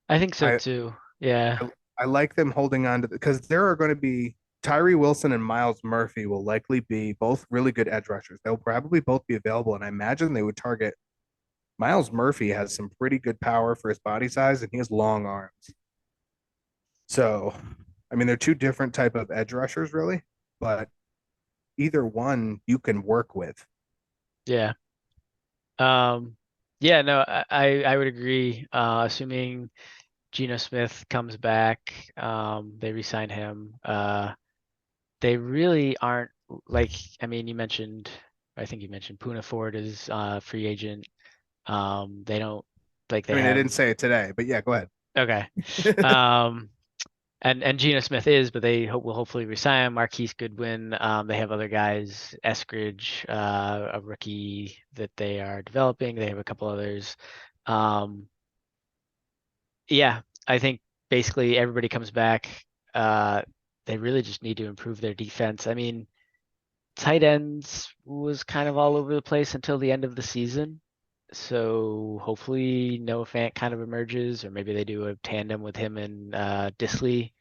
Speaker 2: I think so too. Yeah.
Speaker 1: I like them holding on to because there are going to be Tyree Wilson and Miles Murphy will likely be both really good edge rushers. They'll probably both be available, and I imagine they would target. Miles Murphy has some pretty good power for his body size, and he has long arms. So, I mean, they're 2 different type of edge rushers, really, but either one you can work with.
Speaker 2: Yeah. Yeah, no, I would agree. Assuming Geno Smith comes back, they re-sign him. They really aren't like, I mean, I think you mentioned Poona Ford is free agent. They don't like
Speaker 1: I mean, I didn't say it today, but yeah, go ahead.
Speaker 2: Okay. And Geno Smith is, but they will hopefully resign him. Marquise Goodwin. They have other guys, Eskridge, a rookie that they are developing. They have a couple others. Yeah, I think basically everybody comes back. They really just need to improve their defense. I mean, tight ends was kind of all over the place until the end of the season. So hopefully Noah Fant kind of emerges, or maybe they do a tandem with him and Disley,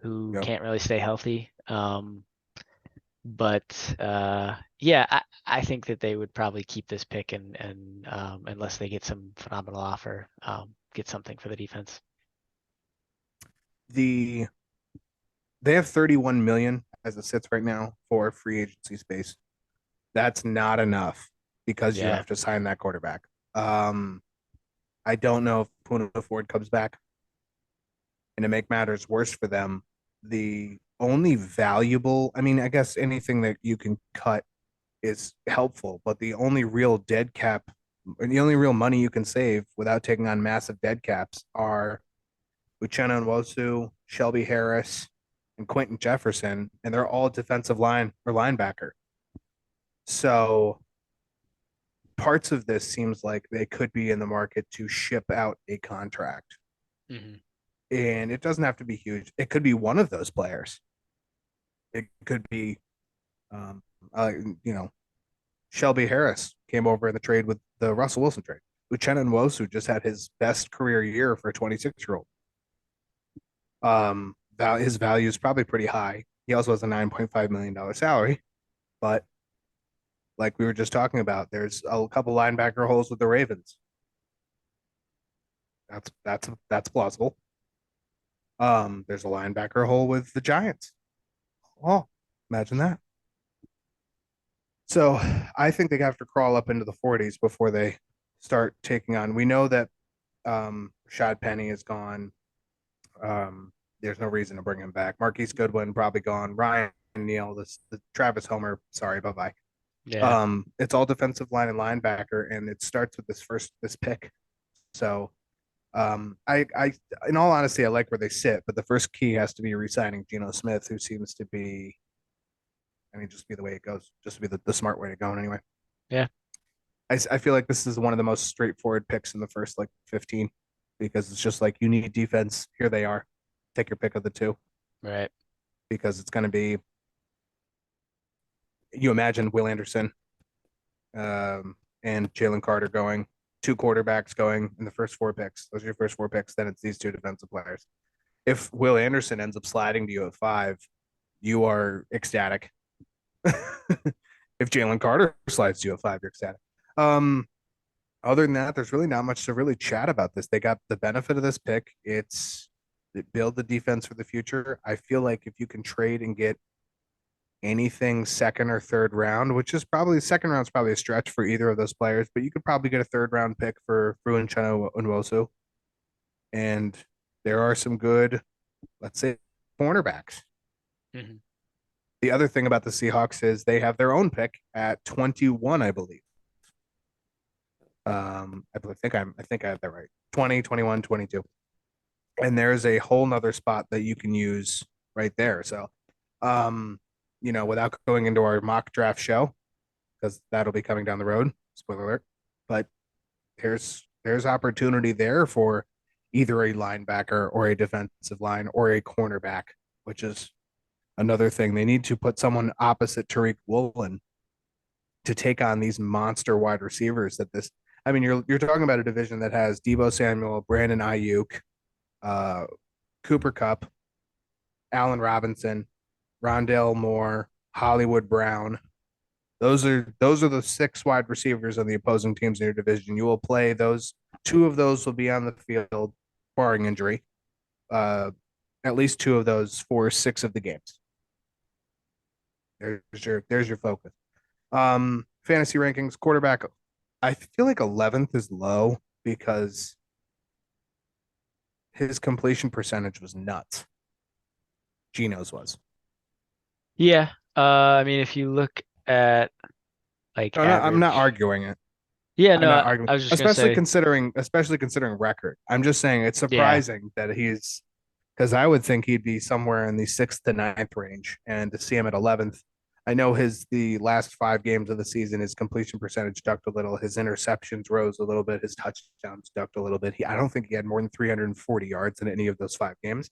Speaker 2: who
Speaker 1: Yep.
Speaker 2: can't really stay healthy. But yeah, I think that they would probably keep this pick and unless they get some phenomenal offer, get something for the defense.
Speaker 1: They have 31 million as it sits right now for free agency space. That's not enough because you
Speaker 2: Yeah.
Speaker 1: have to sign that quarterback. I don't know if Puna Ford comes back. And to make matters worse for them, the only valuable, I mean, I guess anything that you can cut is helpful, but the only real dead cap and the only real money you can save without taking on massive dead caps are Uchenna Nwosu, Shelby Harris, and Quentin Jefferson, and they're all defensive line or linebacker. So parts of this seems like they could be in the market to ship out a contract.
Speaker 2: Mm-hmm.
Speaker 1: And it doesn't have to be huge. It could be one of those players. It could be, um, you know, Shelby Harris came over in the trade with the Russell Wilson trade. Uchenna Nwosu just had his best career year for a 26-year-old. His value is probably pretty high. He also has a $9.5 million salary, but like we were just talking about, there's a couple linebacker holes with the Ravens. That's plausible. There's a linebacker hole with the Giants. Oh, imagine that. So I think they have to crawl up into the 40s before they start taking on. We know that Rashad Penny is gone. There's no reason to bring him back. Marquise Goodwin probably gone. Ryan Neal, the Travis Homer. Sorry, bye bye.
Speaker 2: Yeah.
Speaker 1: It's all defensive line and linebacker, and it starts with this pick. So, I, in all honesty, I like where they sit, but the first key has to be re-signing Geno Smith, who seems to be, I mean, just be the way it goes, just to be the smart way to go. Anyway,
Speaker 2: Yeah.
Speaker 1: I feel like this is one of the most straightforward picks in the first like 15 because it's just like you need defense. Here they are. Take your pick of the two
Speaker 2: Right.
Speaker 1: because it's going to be. You imagine Will Anderson, and Jalen Carter going, two quarterbacks going in the first four picks. Those are your first four picks. Then it's these two defensive players. If Will Anderson ends up sliding to you at 5, you are ecstatic. If Jalen Carter slides to you at 5, you're ecstatic. Other than that, there's really not much to really chat about this. They got the benefit of this pick. It's build the defense for the future. I feel like if you can trade and get anything second or third round, which is probably second round is probably a stretch for either of those players, but you could probably get a third round pick for Uchenna Nwosu. And there are some good, let's say, cornerbacks.
Speaker 2: Mm-hmm.
Speaker 1: The other thing about the Seahawks is they have their own pick at 21, I believe. I think I have that right. 20, 21, 22. And there's a whole nother spot that you can use right there. So, without going into our mock draft show, because that'll be coming down the road, spoiler alert, but there's opportunity there for either a linebacker or a defensive line or a cornerback, which is another thing. They need to put someone opposite Tariq Woolen to take on these monster wide receivers I mean, you're talking about a division that has Deebo Samuel, Brandon Ayuk, Cooper Kupp, Allen Robinson, Rondale Moore, Hollywood Brown. Those are the 6 wide receivers on the opposing teams in your division. You will play those. 2 of those will be on the field, barring injury. At least 2 of those for 6 of the games. There's your focus. Fantasy rankings, quarterback. I feel like 11th is low because his completion percentage was nuts. Geno's was.
Speaker 2: Yeah. I mean, if you look at like
Speaker 1: I'm not
Speaker 2: average.
Speaker 1: arguing it.
Speaker 2: Yeah,
Speaker 1: I'm
Speaker 2: no,
Speaker 1: not arguing,
Speaker 2: I was just gonna
Speaker 1: especially
Speaker 2: say,
Speaker 1: considering record. I'm just saying it's
Speaker 2: yeah,
Speaker 1: surprising that he's because I would think he'd be somewhere in the 6th to 9th range, and to see him at 11th, I know the last 5 games of the season, his completion percentage ducked a little, his interceptions rose a little bit, his touchdowns ducked a little bit. I don't think he had more than 340 yards in any of those 5 games.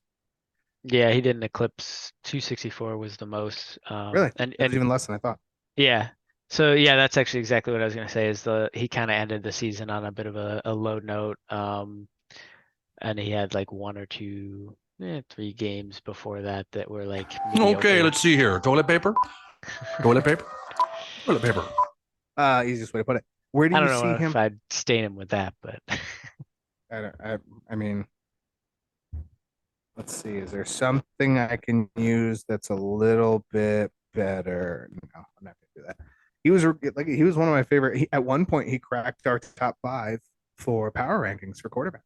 Speaker 2: yeah, he didn't eclipse 264 was the most.
Speaker 1: Really,
Speaker 2: And
Speaker 1: it was even less than I thought.
Speaker 2: yeah, So yeah, that's actually exactly what I was gonna say. He kind of ended the season on a bit of a low note. And he had like one or two, 3 games before that were like mediocre.
Speaker 5: Okay, let's see here. Toilet paper? Toilet paper? Toilet paper.
Speaker 1: Easiest way to put it. Where do
Speaker 2: I
Speaker 1: you
Speaker 2: don't know
Speaker 1: see
Speaker 2: if
Speaker 1: him?
Speaker 2: I'd stain him with that, but
Speaker 1: I mean, let's see. Is there something I can use that's a little bit better? No, I'm not gonna do that. He was one of my favorite. At one point, he cracked our top 5 for power rankings for quarterbacks.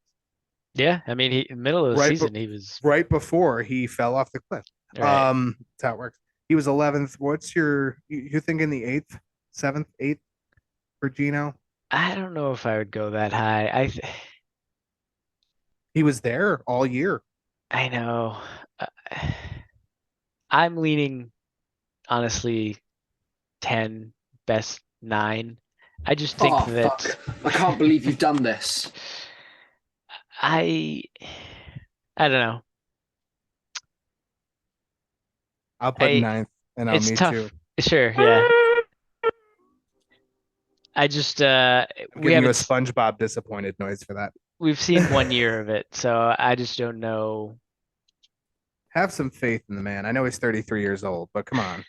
Speaker 2: yeah, I mean, he middle of the season he was
Speaker 1: right before he fell off the cliff.
Speaker 2: right.
Speaker 1: That's how it works. He was 11th. What's you thinking the 8th, 7th, 8th for Gino?
Speaker 2: I don't know if I would go that high.
Speaker 1: He was there all year.
Speaker 2: I know. Uh, I'm leaning honestly 10, best 9. I just think that
Speaker 6: fuck. I can't believe you've done this.
Speaker 2: I don't know.
Speaker 1: I'll put 9th, and
Speaker 2: It's
Speaker 1: me
Speaker 2: tough.
Speaker 1: too.
Speaker 2: Sure, yeah. I just
Speaker 1: I'm
Speaker 2: we
Speaker 1: giving you a
Speaker 2: haven't
Speaker 1: SpongeBob disappointed noise for that.
Speaker 2: we've seen 1 year of it, so I just don't know.
Speaker 1: Have some faith in the man. I know he's 33 years old, but come on.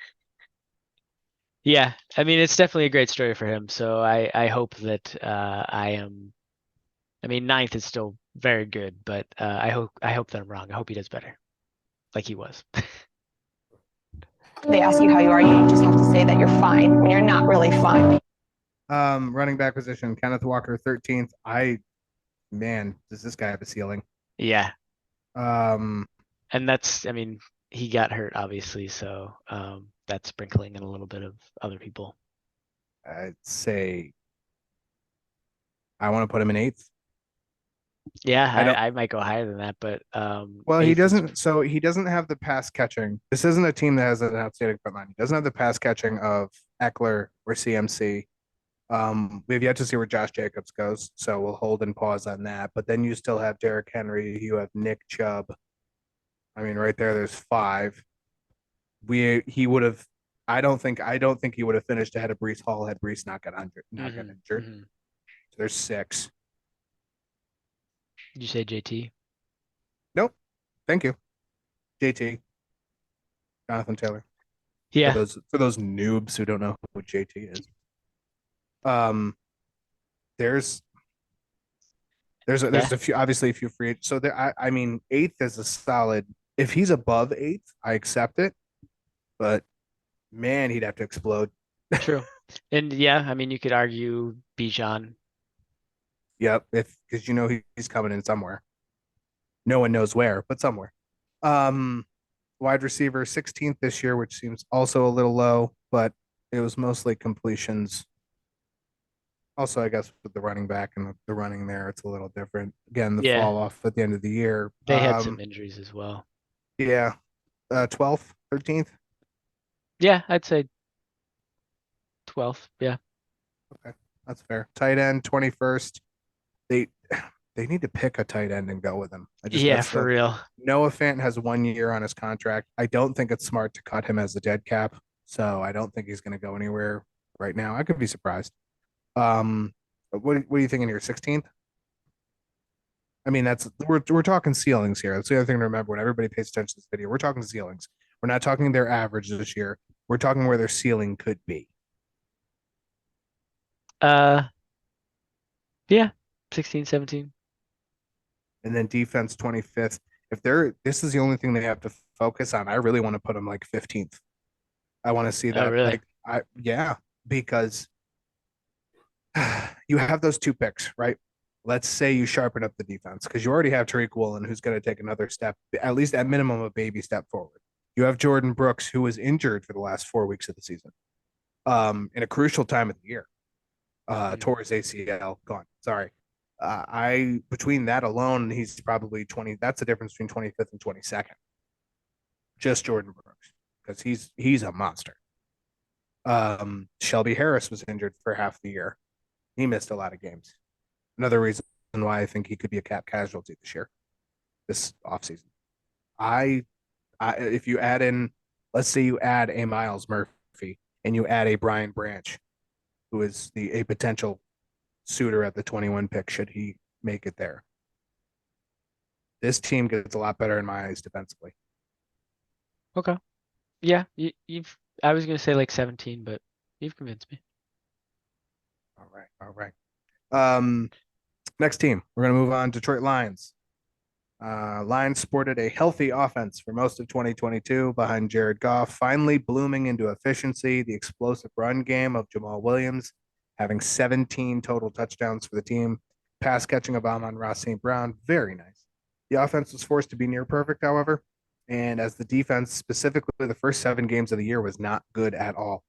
Speaker 2: Yeah, I mean it's definitely a great story for him. So I hope that I mean 9th is still very good, but I hope that I'm wrong. I hope he does better, like he was.
Speaker 7: They ask you how you are, you just have to say that you're fine when you're not really fine.
Speaker 1: Running back position, Kenneth Walker, 13th. Man, does this guy have a ceiling?
Speaker 2: Yeah,
Speaker 1: Um,
Speaker 2: and I mean, he got hurt obviously, so that's sprinkling in a little bit of other people.
Speaker 1: I'd say I want to put him in 8th.
Speaker 2: Yeah,
Speaker 1: I don't-
Speaker 2: I might go higher than that, but
Speaker 1: Well, he
Speaker 2: 8th is-
Speaker 1: doesn't. So he doesn't have the pass catching. This isn't a team that has an outstanding front line. He doesn't have the pass catching of Eckler or CMC. We have yet to see where Josh Jacobs goes, so we'll hold and pause on that. But then you still have Derrick Henry. You have Nick Chubb. I mean, right there's 5. He would have. I don't think he would have finished ahead of Breece Hall had Breece not got injured.
Speaker 2: Mhm.
Speaker 1: So there's 6.
Speaker 2: Did you say JT?
Speaker 1: Nope. Thank you, JT. Jonathan Taylor.
Speaker 2: Yeah.
Speaker 1: For those noobs who don't know who JT is. There's a few, obviously a few free. So I mean, 8th is a solid. If he's above 8th, I accept it. But man, he'd have to explode.
Speaker 2: True. And yeah, I mean, you could argue Bijan.
Speaker 1: Yep, because he's coming in somewhere. No one knows where, but somewhere. Wide receiver 16th this year, which seems also a little low, but it was mostly completions. Also, I guess with the running back and the running there, it's a little different. Again, the fall off at the end of the year.
Speaker 2: They had some injuries as well.
Speaker 1: Yeah. 12th, 13th.
Speaker 2: Yeah, I'd say 12th. Yeah.
Speaker 1: Okay, that's fair. Tight end, 21st. They need to pick a tight end and go with him.
Speaker 2: For real.
Speaker 1: Noah Fant has 1 year on his contract. I don't think it's smart to cut him as a dead cap, so I don't think he's going to go anywhere right now. I could be surprised. What are you thinking here? 16th? I mean, we're talking ceilings here. That's the other thing to remember when everybody pays attention to this video. We're talking ceilings. We're not talking their average this year. We're talking where their ceiling could be.
Speaker 2: Yeah, 16, 17.
Speaker 1: And then defense 25th. This is the only thing they have to focus on. I really want to put them like 15th. I want to see that.
Speaker 2: Really?
Speaker 1: Because you have those 2 picks, right? Let's say you sharpen up the defense because you already have Tariq Woolen, who's going to take another step, at least at minimum, a baby step forward. You have Jordan Brooks, who was injured for the last 4 weeks of the season, in a crucial time of the year. Tore his ACL, gone. Sorry. Between that alone, he's probably 20. That's the difference between 25th and 22nd. Just Jordan Brooks, because he's a monster. Shelby Harris was injured for half the year. He missed a lot of games. Another reason why I think he could be a cap casualty this offseason. If you add in, let's say you add a Miles Murphy, and you add a Brian Branch, who is a potential suitor at the 21 pick should he make it there. This team gets a lot better in my eyes defensively.
Speaker 2: Okay. Yeah, you've. I was gonna say like 17, but you've convinced me.
Speaker 1: All right. Next team, we're gonna move on. Detroit Lions. Lions sported a healthy offense for most of 2022 behind Jared Goff, finally blooming into efficiency. The explosive run game of Jamal Williams, having 17 total touchdowns for the team. Pass catching of Amon-Ra St. Brown, very nice. The offense was forced to be near perfect, however, and as the defense, specifically the first 7 games of the year, was not good at all.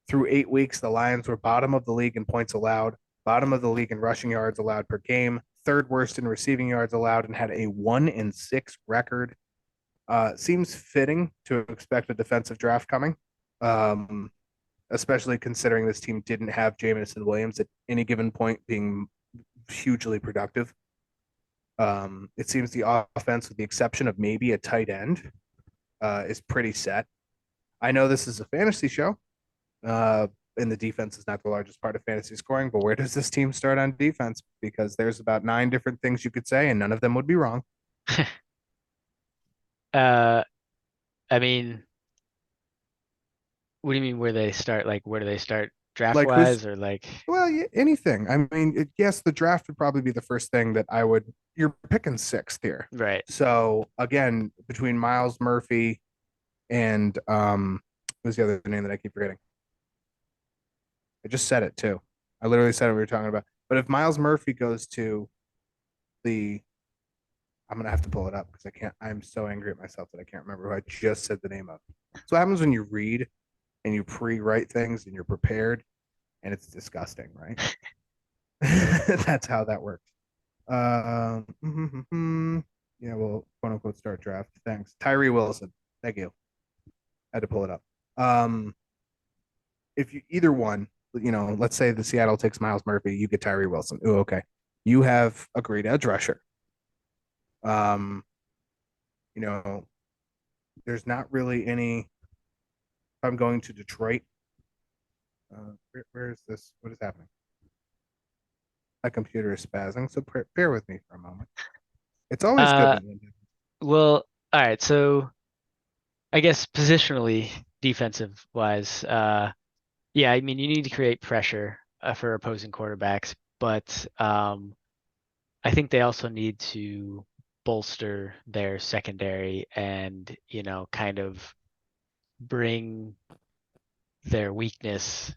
Speaker 1: Through 8 weeks, the Lions were bottom of the league in points allowed, bottom of the league in rushing yards allowed per game, third worst in receiving yards allowed, and had a 1-6 record. Seems fitting to expect a defensive draft coming, especially considering this team didn't have Jamison Williams at any given point being hugely productive. It seems the offense, with the exception of maybe a tight end, is pretty set. I know this is a fantasy show, and the defense is not the largest part of fantasy scoring, but where does this team start on defense? Because there's about 9 different things you could say, and none of them would be wrong.
Speaker 2: I mean, what do you mean where they start? Like, where do they start draft
Speaker 1: Like
Speaker 2: wise, or like?
Speaker 1: Well, yeah, anything. I mean, yes, the draft would probably be the first thing that I would. You're picking 6th here,
Speaker 2: Right.
Speaker 1: so again, between Miles Murphy and who's the other name that I keep forgetting? I just said it too. I literally said what we were talking about. But if Miles Murphy goes to the, I'm gonna have to pull it up because I can't. I'm so angry at myself that I can't remember who I just said the name of. So what happens when you read and you pre-write things and you're prepared, and it's disgusting, right? That's how that works. Yeah, well, quote unquote start draft. Thanks, Tyree Wilson. Thank you. Had to pull it up. If you either one, let's say the Seattle takes Miles Murphy, you get Tyree Wilson. Ooh, okay. You have a great edge rusher. There's not really any. If I'm going to Detroit, where is this? What is happening? My computer is spazzing, so bear with me for a moment. It's always good.
Speaker 2: Well, all right. So, I guess positionally, defensive wise, yeah, I mean, you need to create pressure for opposing quarterbacks, but I think they also need to bolster their secondary and, kind of bring their weakness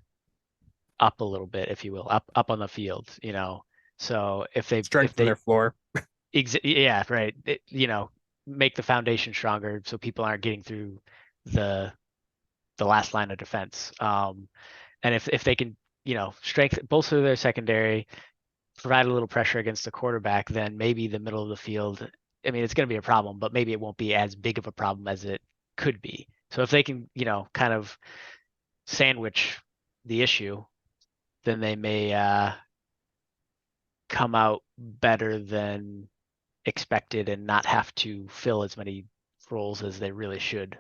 Speaker 2: up a little bit, if you will, up on the field, So if they
Speaker 1: strengthen their floor.
Speaker 2: Yeah, right. Make the foundation stronger so people aren't getting through the last line of defense. And if they can, bolster their secondary, provide a little pressure against the quarterback, then maybe the middle of the field, I mean, it's going to be a problem, but maybe it won't be as big of a problem as it could be. So if they can, kind of sandwich the issue, then they may come out better than expected and not have to fill as many roles as they really should.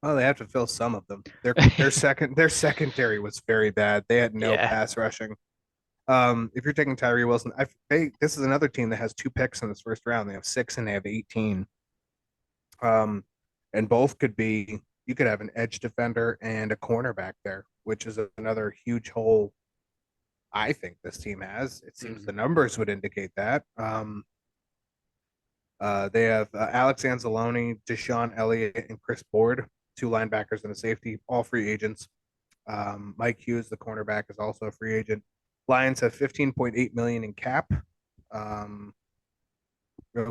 Speaker 1: Well, they have to fill some of them. Their secondary was very bad. They had no pass rushing. If you're taking Tyree Wilson, this is another team that has 2 picks in this first round. They have 6 and they have 18. And both could be. You could have an edge defender and a cornerback there, which is another huge hole. I think this team has. It seems the numbers would indicate that. They have Alex Anzalone, Deshaun Elliott, and Chris Board, 2 linebackers and a safety, all free agents. Mike Hughes, the cornerback, is also a free agent. Lions have $15.8 million in cap. Real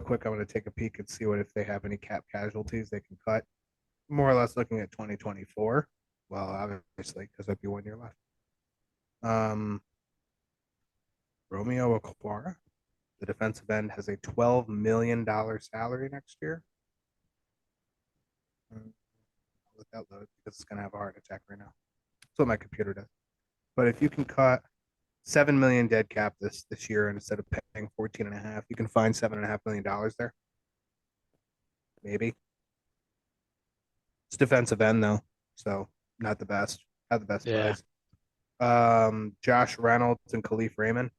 Speaker 1: quick, I'm going to take a peek and see if they have any cap casualties they can cut. More or less looking at 2024. Well, obviously, because there'd be 1 year left. Romeo Okwara, the defensive end, has a $12 million salary next year. Let that load because it's going to have a heart attack right now. That's what my computer does. But if you can cut 7 million dead cap this year, and instead of paying 14.5, you can find $7.5 million there. Maybe. It's defensive end though. so not the best. Not the best
Speaker 2: Yeah.
Speaker 1: advice. Josh Reynolds and Khalif Raymond.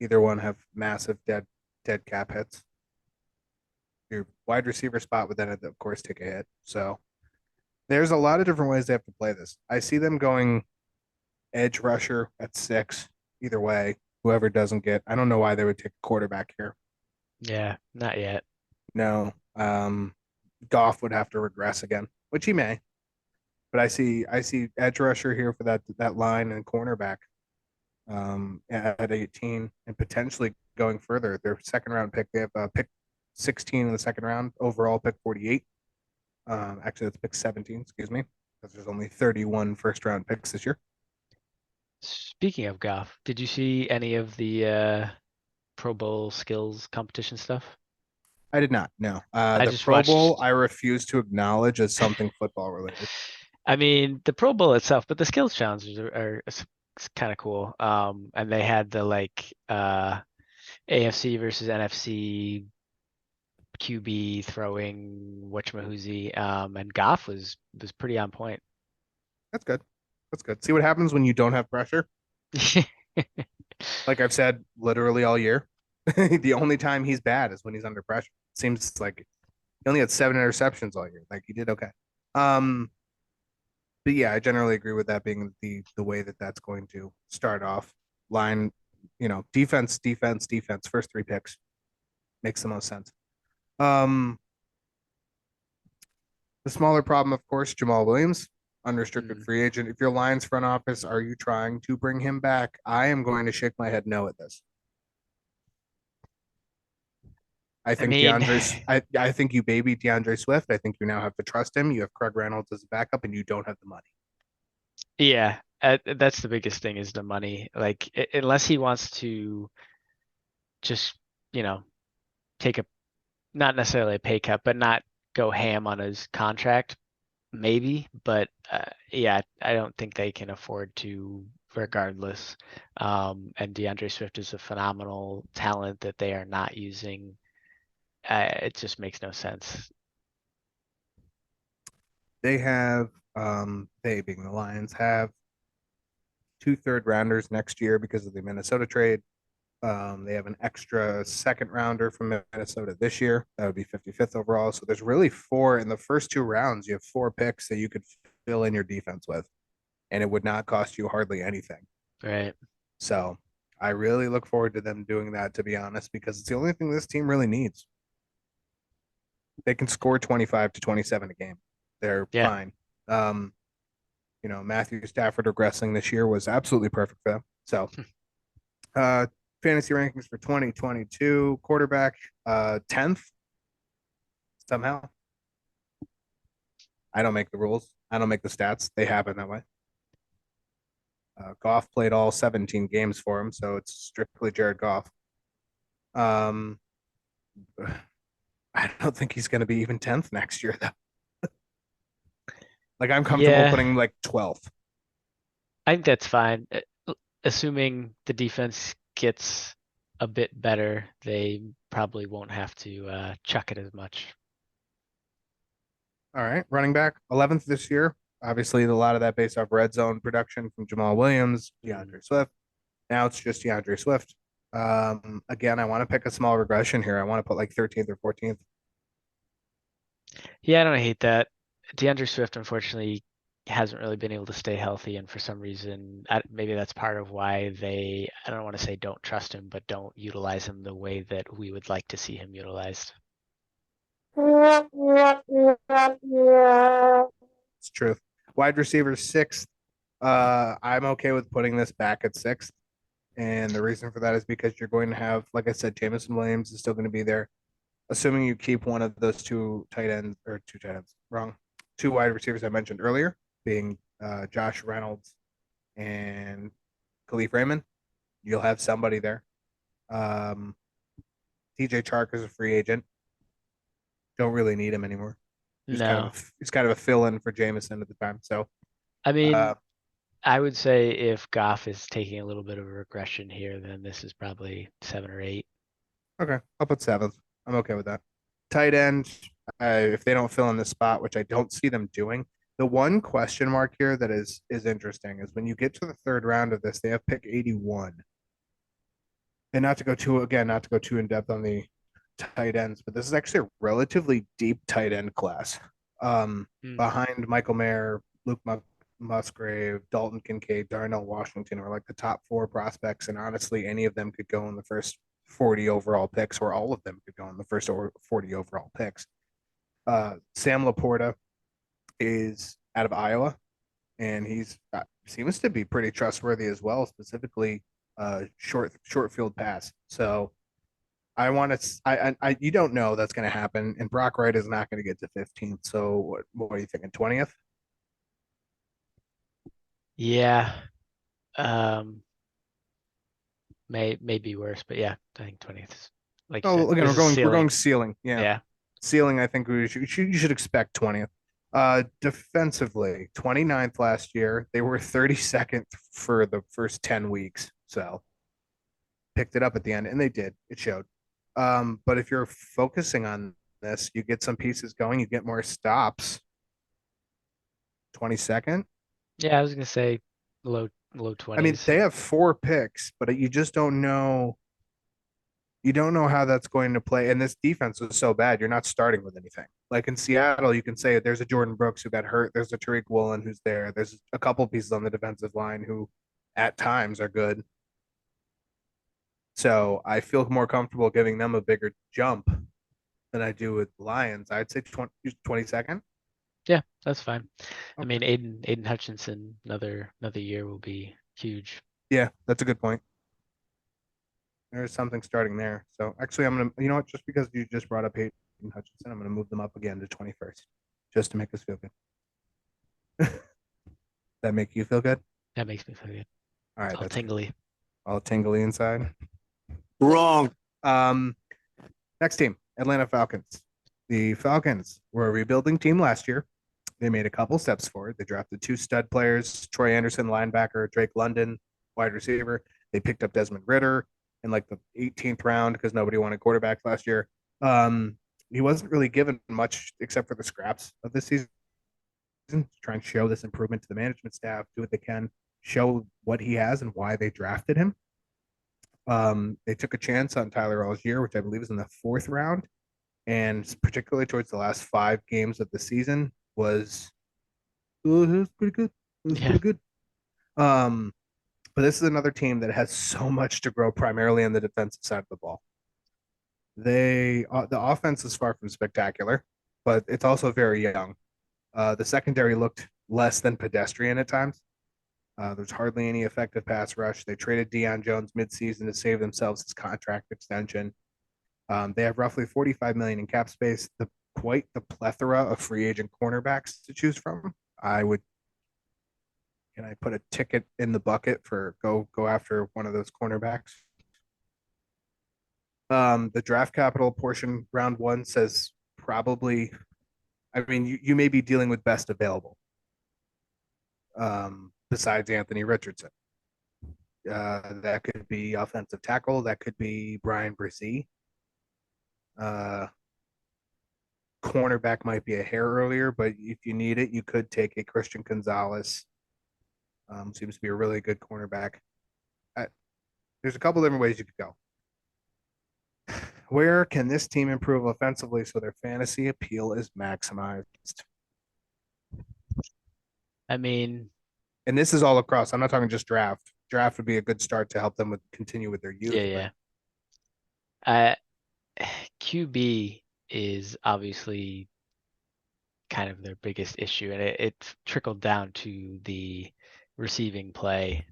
Speaker 1: Either one have massive dead cap hits. Your wide receiver spot would then, of course, take a hit. So there's a lot of different ways they have to play this. I see them going edge rusher at 6. Either way, whoever doesn't get, I don't know why they would take a quarterback here.
Speaker 2: Yeah, not yet.
Speaker 1: No, Goff would have to regress again, which he may. But I see edge rusher here for that line and cornerback at 18 and potentially going further. Their second round pick, they have pick 16 in the second round, overall pick 48. Actually, that's pick 17, excuse me, because there's only 31 first round picks this year.
Speaker 2: Speaking of Goff, did you see any of the Pro Bowl skills competition stuff?
Speaker 1: I did not. No.
Speaker 2: I
Speaker 1: The
Speaker 2: just
Speaker 1: Pro Bowl,
Speaker 2: watched-
Speaker 1: I refuse to acknowledge as something football related.
Speaker 2: I mean, the Pro Bowl itself, but the skills challenges are kind of cool. And they had the AFC versus NFC QB throwing whatchamahoozy, and Goff was pretty on point.
Speaker 1: That's good. That's good. See what happens when you don't have pressure. Like I've said, literally all year, the only time he's bad is when he's under pressure. Seems like he only had 7 interceptions all year. Like he did okay. But yeah, I generally agree with that being the way that's going to start off. Line, defense, first 3 picks makes the most sense. The smaller problem, of course, Jamal Williams, unrestricted free agent. If your Lions front office, are you trying to bring him back? I am going to shake my head no at this. I think I think you baby DeAndre Swift. I think you now have to trust him. You have Craig Reynolds as a backup, and you don't have the money.
Speaker 2: Yeah, that's the biggest thing is the money. Like, unless he wants to just, take not necessarily a pay cut, but not go ham on his contract, maybe. But yeah, I don't think they can afford to regardless. And DeAndre Swift is a phenomenal talent that they are not using. It just makes no sense.
Speaker 1: They have, they being the Lions, have 2 third-rounders next year because of the Minnesota trade. They have an extra second rounder from Minnesota this year. That would be 55th overall. So there's really 4 in the first 2 rounds. You have 4 picks that you could fill in your defense with, and it would not cost you hardly anything.
Speaker 2: Right.
Speaker 1: So I really look forward to them doing that, to be honest, because it's the only thing this team really needs. They can score 25 to 27 a game. They're fine. Matthew Stafford regressing this year was absolutely perfect for them. So, fantasy rankings for 2022 quarterback, 10th somehow. I don't make the rules. I don't make the stats. They happen that way. Goff played all 17 games for him, so it's strictly Jared Goff. I don't think he's going to be even 10th next year, though. Like, I'm comfortable putting him like 12th.
Speaker 2: I think that's fine. Assuming the defense gets a bit better, they probably won't have to chuck it as much.
Speaker 1: All right. Running back, 11th this year. Obviously, a lot of that based off red zone production from Jamal Williams, DeAndre Swift. Now it's just DeAndre Swift. Again, I want to pick a small regression here. I want to put like 13th or 14th.
Speaker 2: Yeah, I don't hate that. DeAndre Swift, unfortunately, hasn't really been able to stay healthy, and for some reason, maybe that's part of why I don't want to say don't trust him, but don't utilize him the way that we would like to see him utilized.
Speaker 1: It's truth. Wide receiver 6th. I'm okay with putting this back at 6th. And the reason for that is because you're going to have, like I said, Jameson Williams is still going to be there. Assuming you keep one of those 2 wide receivers I mentioned earlier, being Josh Reynolds and Khalif Raymond, you'll have somebody there. TJ Chark is a free agent. Don't really need him anymore. He's kind of a fill-in for Jameson at the time. So,
Speaker 2: I mean, I would say if Goff is taking a little bit of a regression here, then this is probably 7 or 8.
Speaker 1: Okay, I'll put 7th. I'm okay with that. Tight end, if they don't fill in the spot, which I don't see them doing. The one question mark here that is interesting is when you get to the third round of this, they have pick 81. And not to go too in depth on the tight ends, but this is actually a relatively deep tight end class. Behind Michael Mayer, Luke Musgrave, Dalton Kincaid, Darnell Washington are like the top 4 prospects, and honestly, any of them could go in the first 40 overall picks, or all of them could go in the first 40 overall picks. Sam Laporta is out of Iowa, and he's seems to be pretty trustworthy as well, specifically short field pass. So I want to. You don't know that's going to happen, and Brock Wright is not going to get to 15th. So what are you thinking? 20th?
Speaker 2: Yeah. May be worse, but yeah, I think 20th is like you
Speaker 1: Oh,
Speaker 2: said,
Speaker 1: again,
Speaker 2: there's
Speaker 1: we're going
Speaker 2: a
Speaker 1: ceiling. Yeah.
Speaker 2: Yeah.
Speaker 1: Ceiling, I think you should expect 20th. Defensively, 29th last year. They were 32nd for the first 10 weeks. So picked it up at the end, and they did. It showed. But if you're focusing on this, you get some pieces going, you get more stops. 22nd.
Speaker 2: Yeah, I was gonna say low 20s.
Speaker 1: I mean, they have 4 picks, but you just don't know. You don't know how that's going to play. And this defense is so bad, you're not starting with anything. Like in Seattle, you can say there's a Jordan Brooks who got hurt. There's a Tariq Woolen who's there. There's a couple pieces on the defensive line who at times are good. So I feel more comfortable giving them a bigger jump than I do with Lions. I'd say 22nd.
Speaker 2: Yeah, that's fine. I
Speaker 1: Okay.
Speaker 2: mean, Aiden Hutchinson, another year will be huge.
Speaker 1: Yeah, that's a good point. There's something starting there. So actually, I'm gonna, you know what? Just because you just brought up Hayden Hutchinson, I'm gonna move them up again to 21st, just to make us feel good. That make you feel good?
Speaker 2: That makes me feel good.
Speaker 1: All right,
Speaker 2: All
Speaker 1: that's
Speaker 2: tingly.
Speaker 1: all tingly inside.
Speaker 4: Wrong.
Speaker 1: Next team, Atlanta Falcons. The Falcons were a rebuilding team last year. They made a couple steps forward. They drafted 2 stud players, Troy Anderson, linebacker, Drake London, wide receiver. They picked up Desmond Ritter in like the 18th round because nobody wanted quarterbacks last year. He wasn't really given much except for the scraps of this season to try and show this improvement to the management staff, do what they can, show what he has and why they drafted him. They took a chance on Tyler Algier, which I believe is in the 4th round, and particularly towards the last 5 games of the season was pretty good. It was pretty good. But this is another team that has so much to grow, primarily on the defensive side of the ball. The offense is far from spectacular, but it's also very young. The secondary looked less than pedestrian at times. There's hardly any effective pass rush. They traded Deion Jones midseason to save themselves his contract extension. They have roughly $45 million in cap space. Quite the plethora of free agent cornerbacks to choose from. Can I put a ticket in the bucket for go after one of those cornerbacks? The draft capital portion, round 1, says probably. I mean, you may be dealing with best available. Besides Anthony Richardson, that could be offensive tackle. That could be Brian Brzee. Cornerback might be a hair earlier, but if you need it, you could take a Christian Gonzalez. Seems to be a really good cornerback. There's a couple different ways you could go. Where can this team improve offensively so their fantasy appeal is maximized?
Speaker 2: I mean,
Speaker 1: and this is all across. I'm not talking just draft. Draft would be a good start to help them continue with their youth.
Speaker 2: Yeah. QB is obviously kind of their biggest issue, and it trickled down to the receiving play.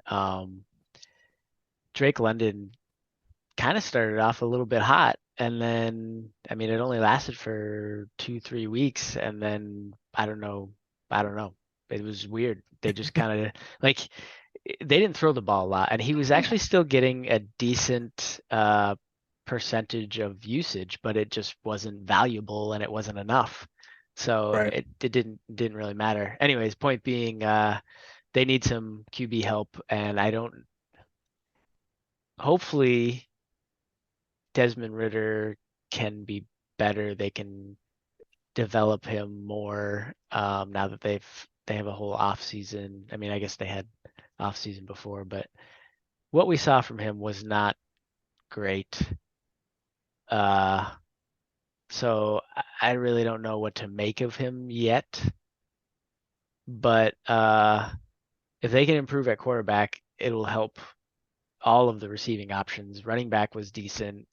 Speaker 2: Drake London kind of started off a little bit hot, and then I mean it only lasted for 2-3 weeks, and then I don't know. It was weird. They just kind of like they didn't throw the ball a lot, and he was actually still getting a decent percentage of usage, but it just wasn't valuable and it wasn't enough. So it didn't really matter. Anyways, point being, they need some QB help, and hopefully Desmond Ritter can be better they can develop him more now that they have a whole off season. I mean, I guess they had off season before, but what we saw from him was not great. So I really don't know what to make of him yet. But if they can improve at quarterback, it'll help all of the receiving options. Running back was decent.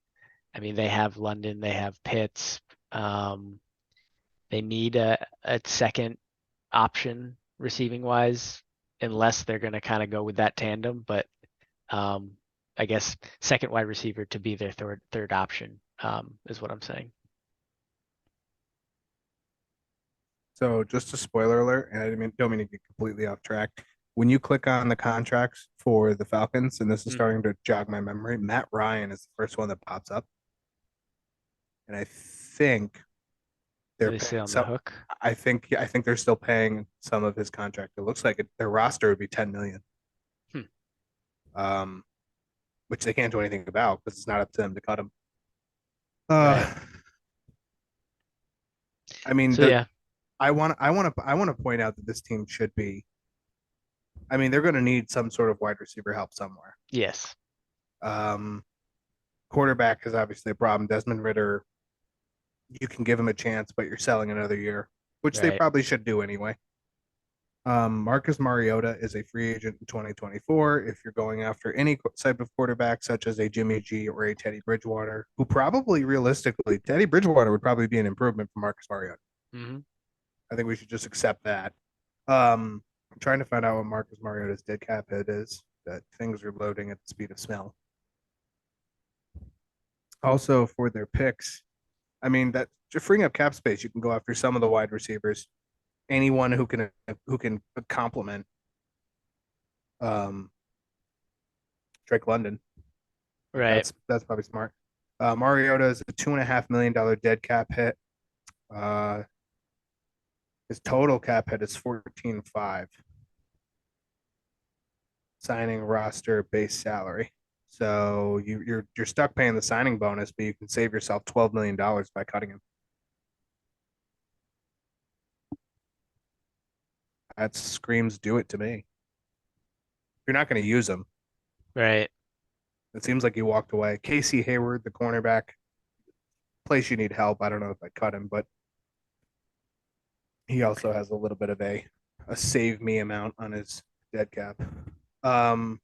Speaker 2: I mean, they have London, they have Pitts. They need a second option receiving wise, unless they're going to kind of go with that tandem. But I guess second wide receiver to be their third option is what I'm saying.
Speaker 1: So just a spoiler alert, and don't mean to get completely off track. When you click on the contracts for the Falcons, and this is starting to jog my memory, Matt Ryan is the first one that pops up. And I think they're
Speaker 2: still on the hook.
Speaker 1: I think they're still paying some of his contract. It looks like their roster would be 10 million. Which they can't do anything about because it's not up to them to cut him.
Speaker 2: Right.
Speaker 1: I mean,
Speaker 2: so yeah.
Speaker 1: I want to point out that this team should be. I mean, they're going to need some sort of wide receiver help somewhere.
Speaker 2: Yes.
Speaker 1: Quarterback is obviously a problem. Desmond Ridder, you can give him a chance, but you're selling another year, which they probably should do anyway. Marcus Mariota is a free agent in 2024. If you're going after any type of quarterback, such as a Jimmy G or a Teddy Bridgewater, who probably realistically, Teddy Bridgewater would probably be an improvement for Marcus Mariota.
Speaker 2: Mm-hmm.
Speaker 1: I think we should just accept that. I'm trying to find out what Marcus Mariota's dead cap hit is. That things are loading at the speed of smell. Also, for their picks, I mean, that freeing up cap space, you can go after some of the wide receivers, anyone who can complement Drake London.
Speaker 2: Right.
Speaker 1: That's probably smart. Mariota is a $2.5 million dead cap hit. His total cap hit is 14.5. Signing roster base salary. So you're stuck paying the signing bonus, but you can save yourself $12 million by cutting him. That screams do it to me. You're not going to use him.
Speaker 2: Right.
Speaker 1: It seems like you walked away. Casey Hayward, the cornerback, place you need help. I don't know if I cut him, but he also has a little bit of a save me amount on his dead cap. Man,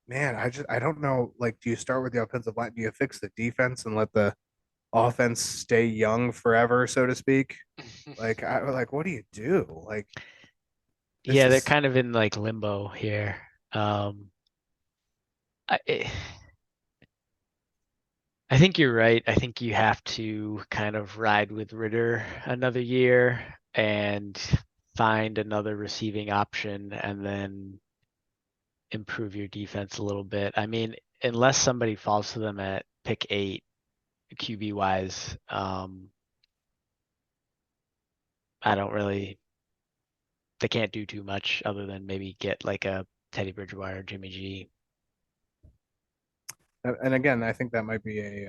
Speaker 1: I don't know. Like, do you start with the offensive line? Do you fix the defense and let the offense stay young forever, so to speak? Like, what do you do? Like,
Speaker 2: yeah, they're kind of in like limbo here. I think you're right. I think you have to kind of ride with Ridder another year and find another receiving option and then improve your defense a little bit. I mean, unless somebody falls to them at pick 8, QB wise, I don't really. They can't do too much other than maybe get like a Teddy Bridgewater, Jimmy G.
Speaker 1: And again, I think that might be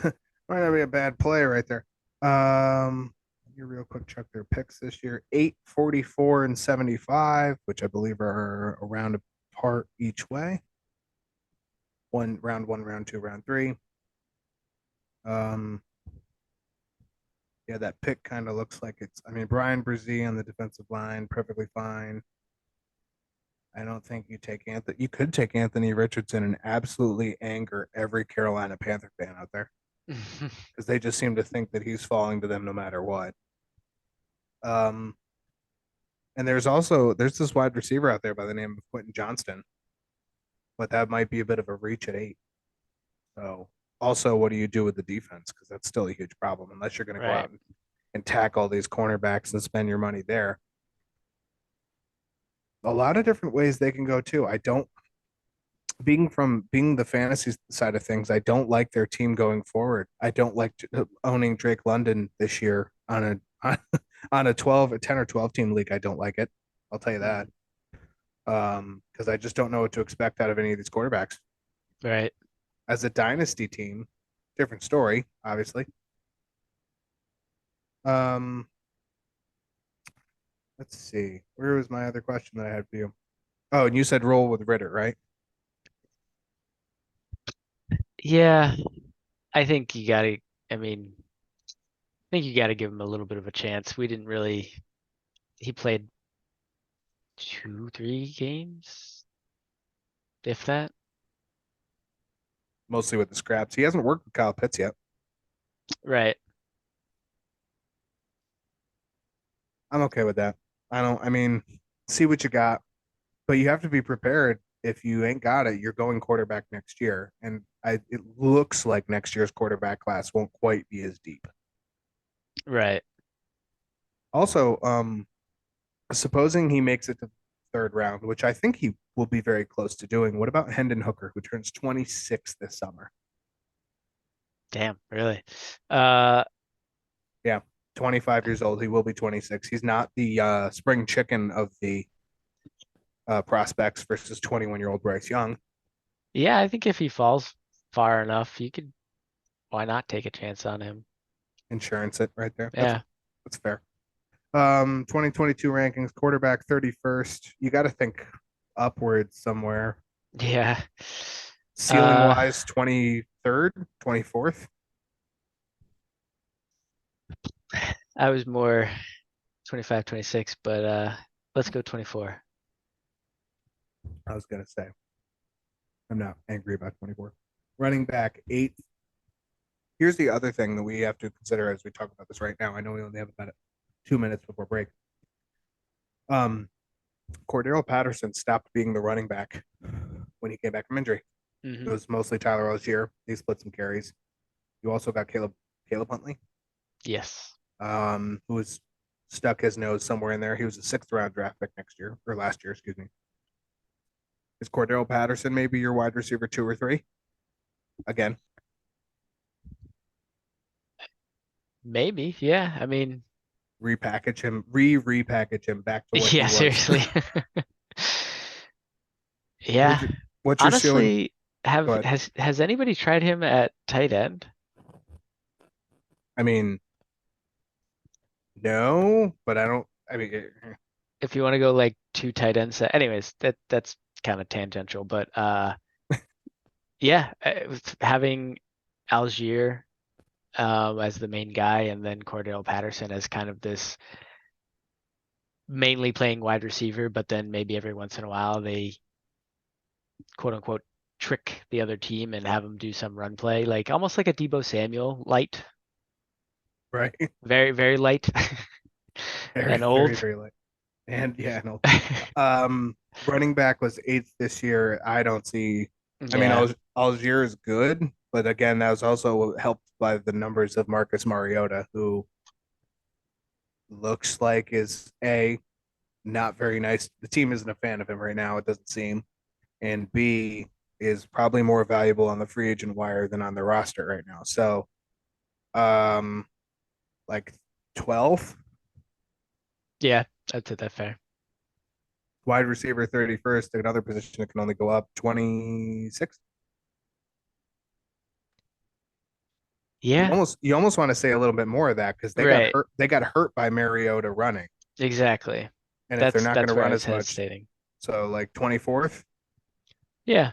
Speaker 1: might not be a bad play right there. You real quick check their picks this year: 8, 44, and 75, which I believe are around apart each way. Round 1, round 2, round 3. Yeah, that pick kind of looks like it's. I mean, Brian Brzee on the defensive line, perfectly fine. I don't think you take Anthony. You could take Anthony Richardson and absolutely anger every Carolina Panther fan out there because they just seem to think that he's falling to them no matter what. And there's this wide receiver out there by the name of Quentin Johnston, but that might be a bit of a reach at 8. So also, what do you do with the defense? Because that's still a huge problem unless you're going to go out and tackle all these cornerbacks and spend your money there. A lot of different ways they can go too. Being the fantasy side of things, I don't like their team going forward. I don't like owning Drake London this year on a 10 or 12 team league. I don't like it. I'll tell you that. Because I just don't know what to expect out of any of these quarterbacks.
Speaker 2: Right.
Speaker 1: As a dynasty team, different story, obviously. Let's see. Where was my other question that I had for you? Oh, and you said roll with Ritter, right?
Speaker 2: Yeah, I think you gotta. I mean, I think you gotta give him a little bit of a chance. We didn't really. He played 2, 3 games, if that.
Speaker 1: Mostly with the scraps. He hasn't worked with Kyle Pitts yet.
Speaker 2: Right.
Speaker 1: I'm okay with that. I mean, see what you got, but you have to be prepared. If you ain't got it, you're going quarterback next year. And it looks like next year's quarterback class won't quite be as deep.
Speaker 2: Right.
Speaker 1: Also, supposing he makes it to the third round, which I think he will be very close to doing. What about Hendon Hooker, who turns 26 this summer?
Speaker 2: Damn, really.
Speaker 1: Yeah, 25 years old. He will be 26. He's not the spring chicken of the prospects versus 21-year-old Bryce Young.
Speaker 2: Yeah, I think if he falls far enough, you could. Why not take a chance on him?
Speaker 1: Insurance it right there.
Speaker 2: Yeah.
Speaker 1: That's fair. 2022 rankings, quarterback 31st. You got to think upwards somewhere.
Speaker 2: Yeah.
Speaker 1: Ceiling wise, 23rd, 24th.
Speaker 2: I was more 25, 26, but let's go 24.
Speaker 1: I was gonna say, I'm not angry about 24. Running back 8th. Here's the other thing that we have to consider as we talk about this right now. I know we only have about 2 minutes before break. Cordero Patterson stopped being the running back when he came back from injury. It was mostly Tyler Algier. He split some carries. You also got Caleb Huntley.
Speaker 2: Yes.
Speaker 1: Who was stuck his nose somewhere in there. He was a 6th round draft pick last year, excuse me. Is Cordero Patterson maybe your wide receiver 2 or 3? Again.
Speaker 2: Maybe, yeah. I mean,
Speaker 1: repackage him back to what
Speaker 2: yeah,
Speaker 1: he was.
Speaker 2: seriously. Yeah.
Speaker 1: What's your ceiling?
Speaker 2: Honestly, has anybody tried him at tight end?
Speaker 1: I mean, no, but I mean,
Speaker 2: If you want to go like 2 tight end set, anyways, that's kind of tangential, but yeah, with having Algier as the main guy and then Cordell Patterson as kind of this mainly playing wide receiver, but then maybe every once in a while they quote unquote trick the other team and have them do some run play, like almost like a Deebo Samuel light,
Speaker 1: right?
Speaker 2: very, very light and old.
Speaker 1: Very, very light. And yeah, no. Running back was 8th this year. I don't see. I mean, Algier is good, but again, that was also helped by the numbers of Marcus Mariota, who looks like is not very nice. The team isn't a fan of him right now. It doesn't seem, and B is probably more valuable on the free agent wire than on the roster right now. So, like 12th.
Speaker 2: Yeah, I'd say that fair.
Speaker 1: Wide receiver 31st, another position that can only go up 26.
Speaker 2: Yeah.
Speaker 1: You almost want to say a little bit more of that because they got hurt by Mariota running.
Speaker 2: Exactly.
Speaker 1: And if they're not going to run as much,
Speaker 2: hesitating.
Speaker 1: So like 24th.
Speaker 2: Yeah.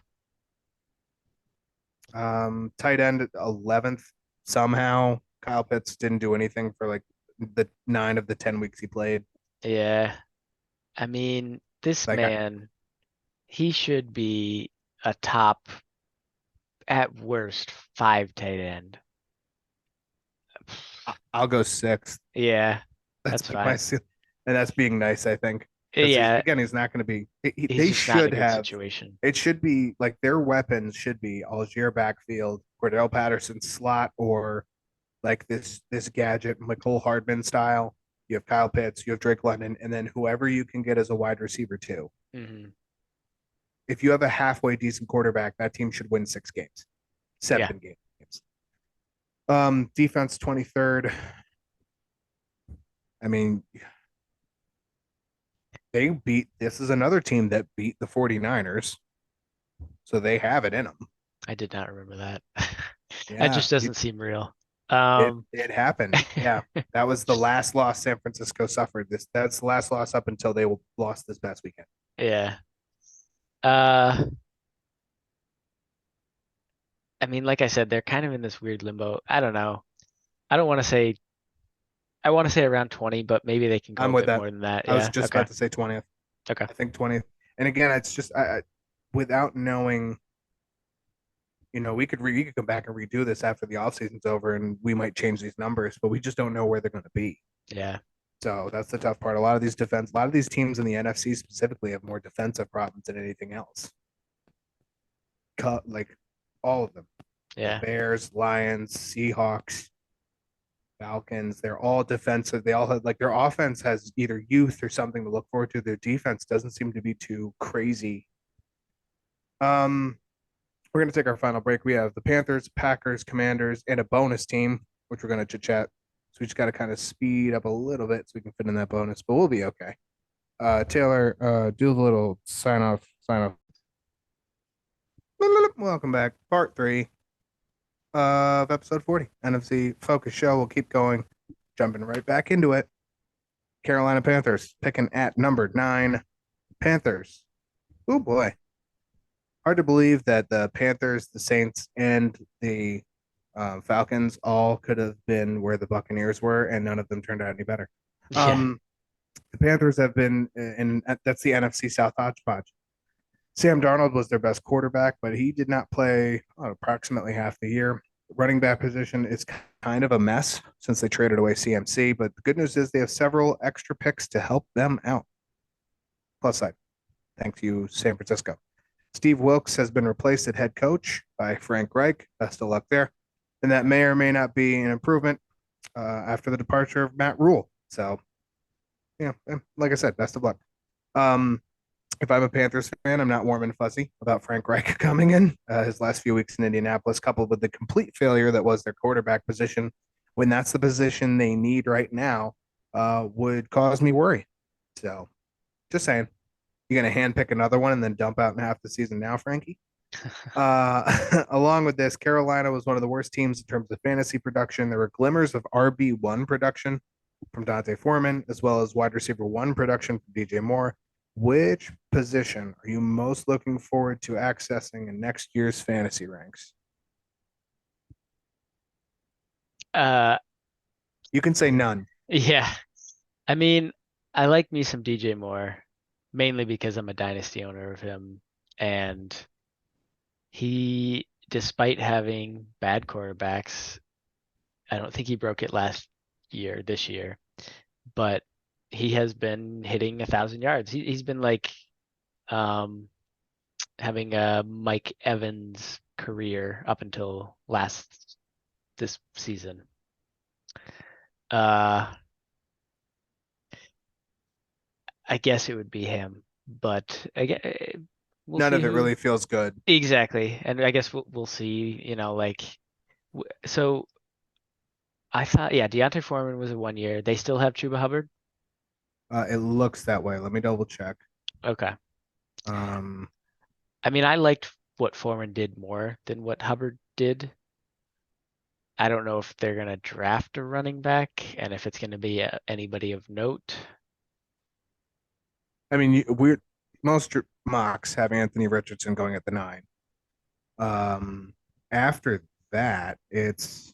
Speaker 1: Tight end 11th. Somehow Kyle Pitts didn't do anything for like the 9 of the 10 weeks he played.
Speaker 2: Yeah. I mean, this man, he should be a top, at worst, 5 tight end.
Speaker 1: I'll go 6th.
Speaker 2: Yeah, that's fine.
Speaker 1: And that's being nice, I think.
Speaker 2: Yeah.
Speaker 1: He's not going to be.
Speaker 2: They should have. Situation.
Speaker 1: It should be like their weapons should be Algier backfield, Cordell Patterson slot, or like this gadget, McCole Hardman style. You have Kyle Pitts, you have Drake London, and then whoever you can get as a wide receiver too.
Speaker 2: Mm-hmm.
Speaker 1: If you have a halfway decent quarterback, that team should win 6 games, 7 games. Defense 23rd. I mean, this is another team that beat the 49ers. So they have it in them.
Speaker 2: I did not remember that. That just
Speaker 1: Yeah,
Speaker 2: doesn't seem real.
Speaker 1: it happened. Yeah, that was the last loss San Francisco suffered. That's the last loss up until they lost this past weekend.
Speaker 2: Yeah. Uh, I mean, like I said, they're kind of in this weird limbo. I don't know. I don't want to say. I want to say around 20, but maybe they can go
Speaker 1: I'm
Speaker 2: a
Speaker 1: with
Speaker 2: bit
Speaker 1: that.
Speaker 2: more than that.
Speaker 1: I was
Speaker 2: Yeah.
Speaker 1: just
Speaker 2: Okay.
Speaker 1: about to say 20th.
Speaker 2: Okay.
Speaker 1: I think 20th. And again, it's just without knowing, we could come back and redo this after the offseason's over, and we might change these numbers, but we just don't know where they're going to be.
Speaker 2: Yeah.
Speaker 1: So that's the tough part. A lot of these teams in the NFC specifically have more defensive problems than anything else. Like all of them.
Speaker 2: Yeah.
Speaker 1: The Bears, Lions, Seahawks, Falcons, they're all defensive. They all have their offense has either youth or something to look forward to. Their defense doesn't seem to be too crazy. We're gonna take our final break. We have the Panthers, Packers, Commanders, and a bonus team, which we're gonna chit chat. So we just gotta kind of speed up a little bit so we can fit in that bonus, but we'll be okay. Taylor, do the little sign off. Welcome back. Part 3 of episode 40. NFC Focus Show. We'll keep going. Jumping right back into it. Carolina Panthers picking at number 9. Panthers. Oh boy. Hard to believe that the Panthers, the Saints, and the Falcons all could have been where the Buccaneers were, and none of them turned out any better.
Speaker 2: Yeah.
Speaker 1: The Panthers have been that's the NFC South hodgepodge. Sam Darnold was their best quarterback, but he did not play approximately half the year. Running back position is kind of a mess since they traded away CMC, but the good news is they have several extra picks to help them out. Plus side. Thank you, San Francisco. Steve Wilkes has been replaced at head coach by Frank Reich. Best of luck there. And that may or may not be an improvement after the departure of Matt Rule. So, like I said, best of luck. If I'm a Panthers fan, I'm not warm and fuzzy about Frank Reich coming in. His last few weeks in Indianapolis, coupled with the complete failure that was their quarterback position, when that's the position they need right now, would cause me worry. So, just saying. You're going to handpick another one and then dump out in half the season now, Frankie? Along with this, Carolina was one of the worst teams in terms of fantasy production. There were glimmers of RB1 production from Dante Foreman, as well as wide receiver 1 production from DJ Moore. Which position are you most looking forward to accessing in next year's fantasy ranks? You can say none.
Speaker 2: Yeah. I mean, I like me some DJ Moore, mainly because I'm a dynasty owner of him. And he, despite having bad quarterbacks, I don't think he broke it this year, but he has been hitting 1,000 yards. He's been like having a Mike Evans career up until this season. I guess it would be him, but
Speaker 1: None of it really feels good.
Speaker 2: Exactly, and I guess we'll see. So I thought, Deontay Foreman was a 1 year. They still have Chuba Hubbard.
Speaker 1: It looks that way. Let me double check.
Speaker 2: Okay. I mean, I liked what Foreman did more than what Hubbard did. I don't know if they're going to draft a running back and if it's going to be anybody of note.
Speaker 1: I mean, most mocks have Anthony Richardson going at the 9. After that, it's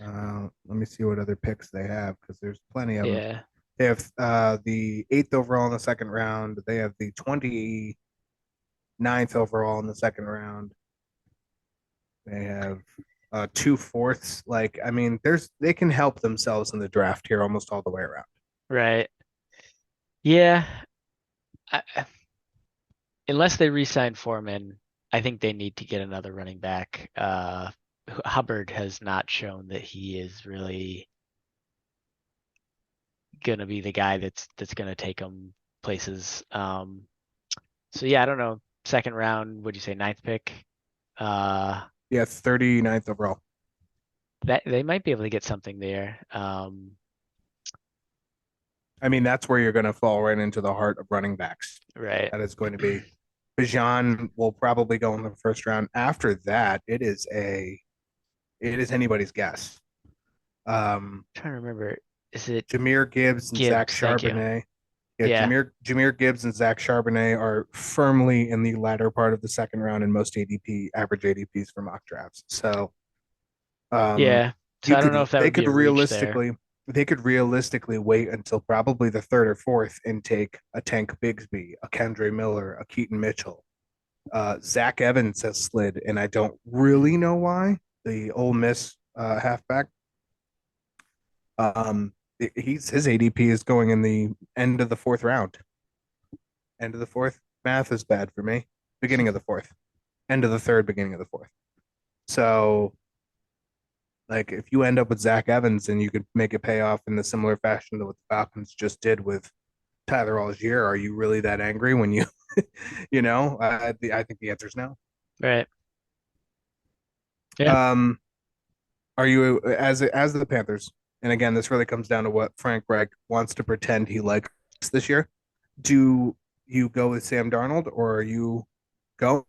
Speaker 1: let me see what other picks they have because there's plenty of them. They have the 8th overall in the second round. They have the 29th overall in the second round. They have 2 fourths. They can help themselves in the draft here almost all the way around.
Speaker 2: Right. Yeah. Unless they re-sign Foreman, I think they need to get another running back. Hubbard has not shown that he is really gonna be the guy that's gonna take them places. So yeah, I don't know. Second round, would you say 9th pick?
Speaker 1: Yeah, 39th overall.
Speaker 2: That they might be able to get something there.
Speaker 1: I mean, that's where you're going to fall right into the heart of running backs.
Speaker 2: Right.
Speaker 1: That is going to be Bijan will probably go in the first round. After that, it is a it is anybody's guess.
Speaker 2: Trying to remember. Is it
Speaker 1: Jahmyr Gibbs and Zach
Speaker 2: Gibbs? Thank you.
Speaker 1: Charbonnet.
Speaker 2: Yeah.
Speaker 1: Jahmyr Gibbs and Zach Charbonnet are firmly in the latter part of the second round in most average ADPs for mock drafts. So,
Speaker 2: Yeah. So I don't know if that would be a reach there.
Speaker 1: they could realistically wait until probably the third or fourth and take a Tank Bigsby, a Kendre Miller, a Keaton Mitchell. Zach Evans has slid, and I don't really know why. The Ole Miss halfback. His ADP is going in the end of the fourth round. End of the fourth. Math is bad for me. Beginning of the fourth. End of the third, beginning of the fourth. So, like, if you end up with Zach Evans and you could make it pay off in the similar fashion that what the Falcons just did with Tyler Algier, are you really that angry when you, I think the answer is no.
Speaker 2: Right. Yeah.
Speaker 1: Are you as the Panthers? And again, this really comes down to what Frank Reich wants to pretend he likes this year. Do you go with Sam Darnold or are you going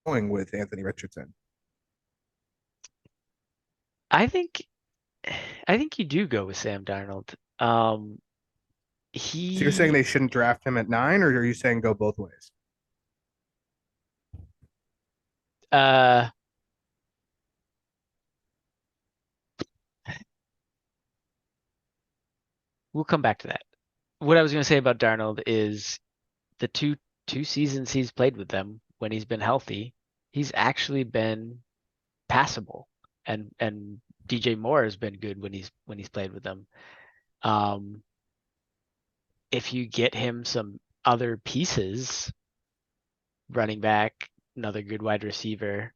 Speaker 1: with Anthony Richardson?
Speaker 2: I think you do go with Sam Darnold.
Speaker 1: So you're saying they shouldn't draft him at 9, or are you saying go both ways?
Speaker 2: We'll come back to that. What I was going to say about Darnold is the two seasons he's played with them when he's been healthy, he's actually been passable, and DJ Moore has been good when he's played with them. If you get him some other pieces, running back, another good wide receiver,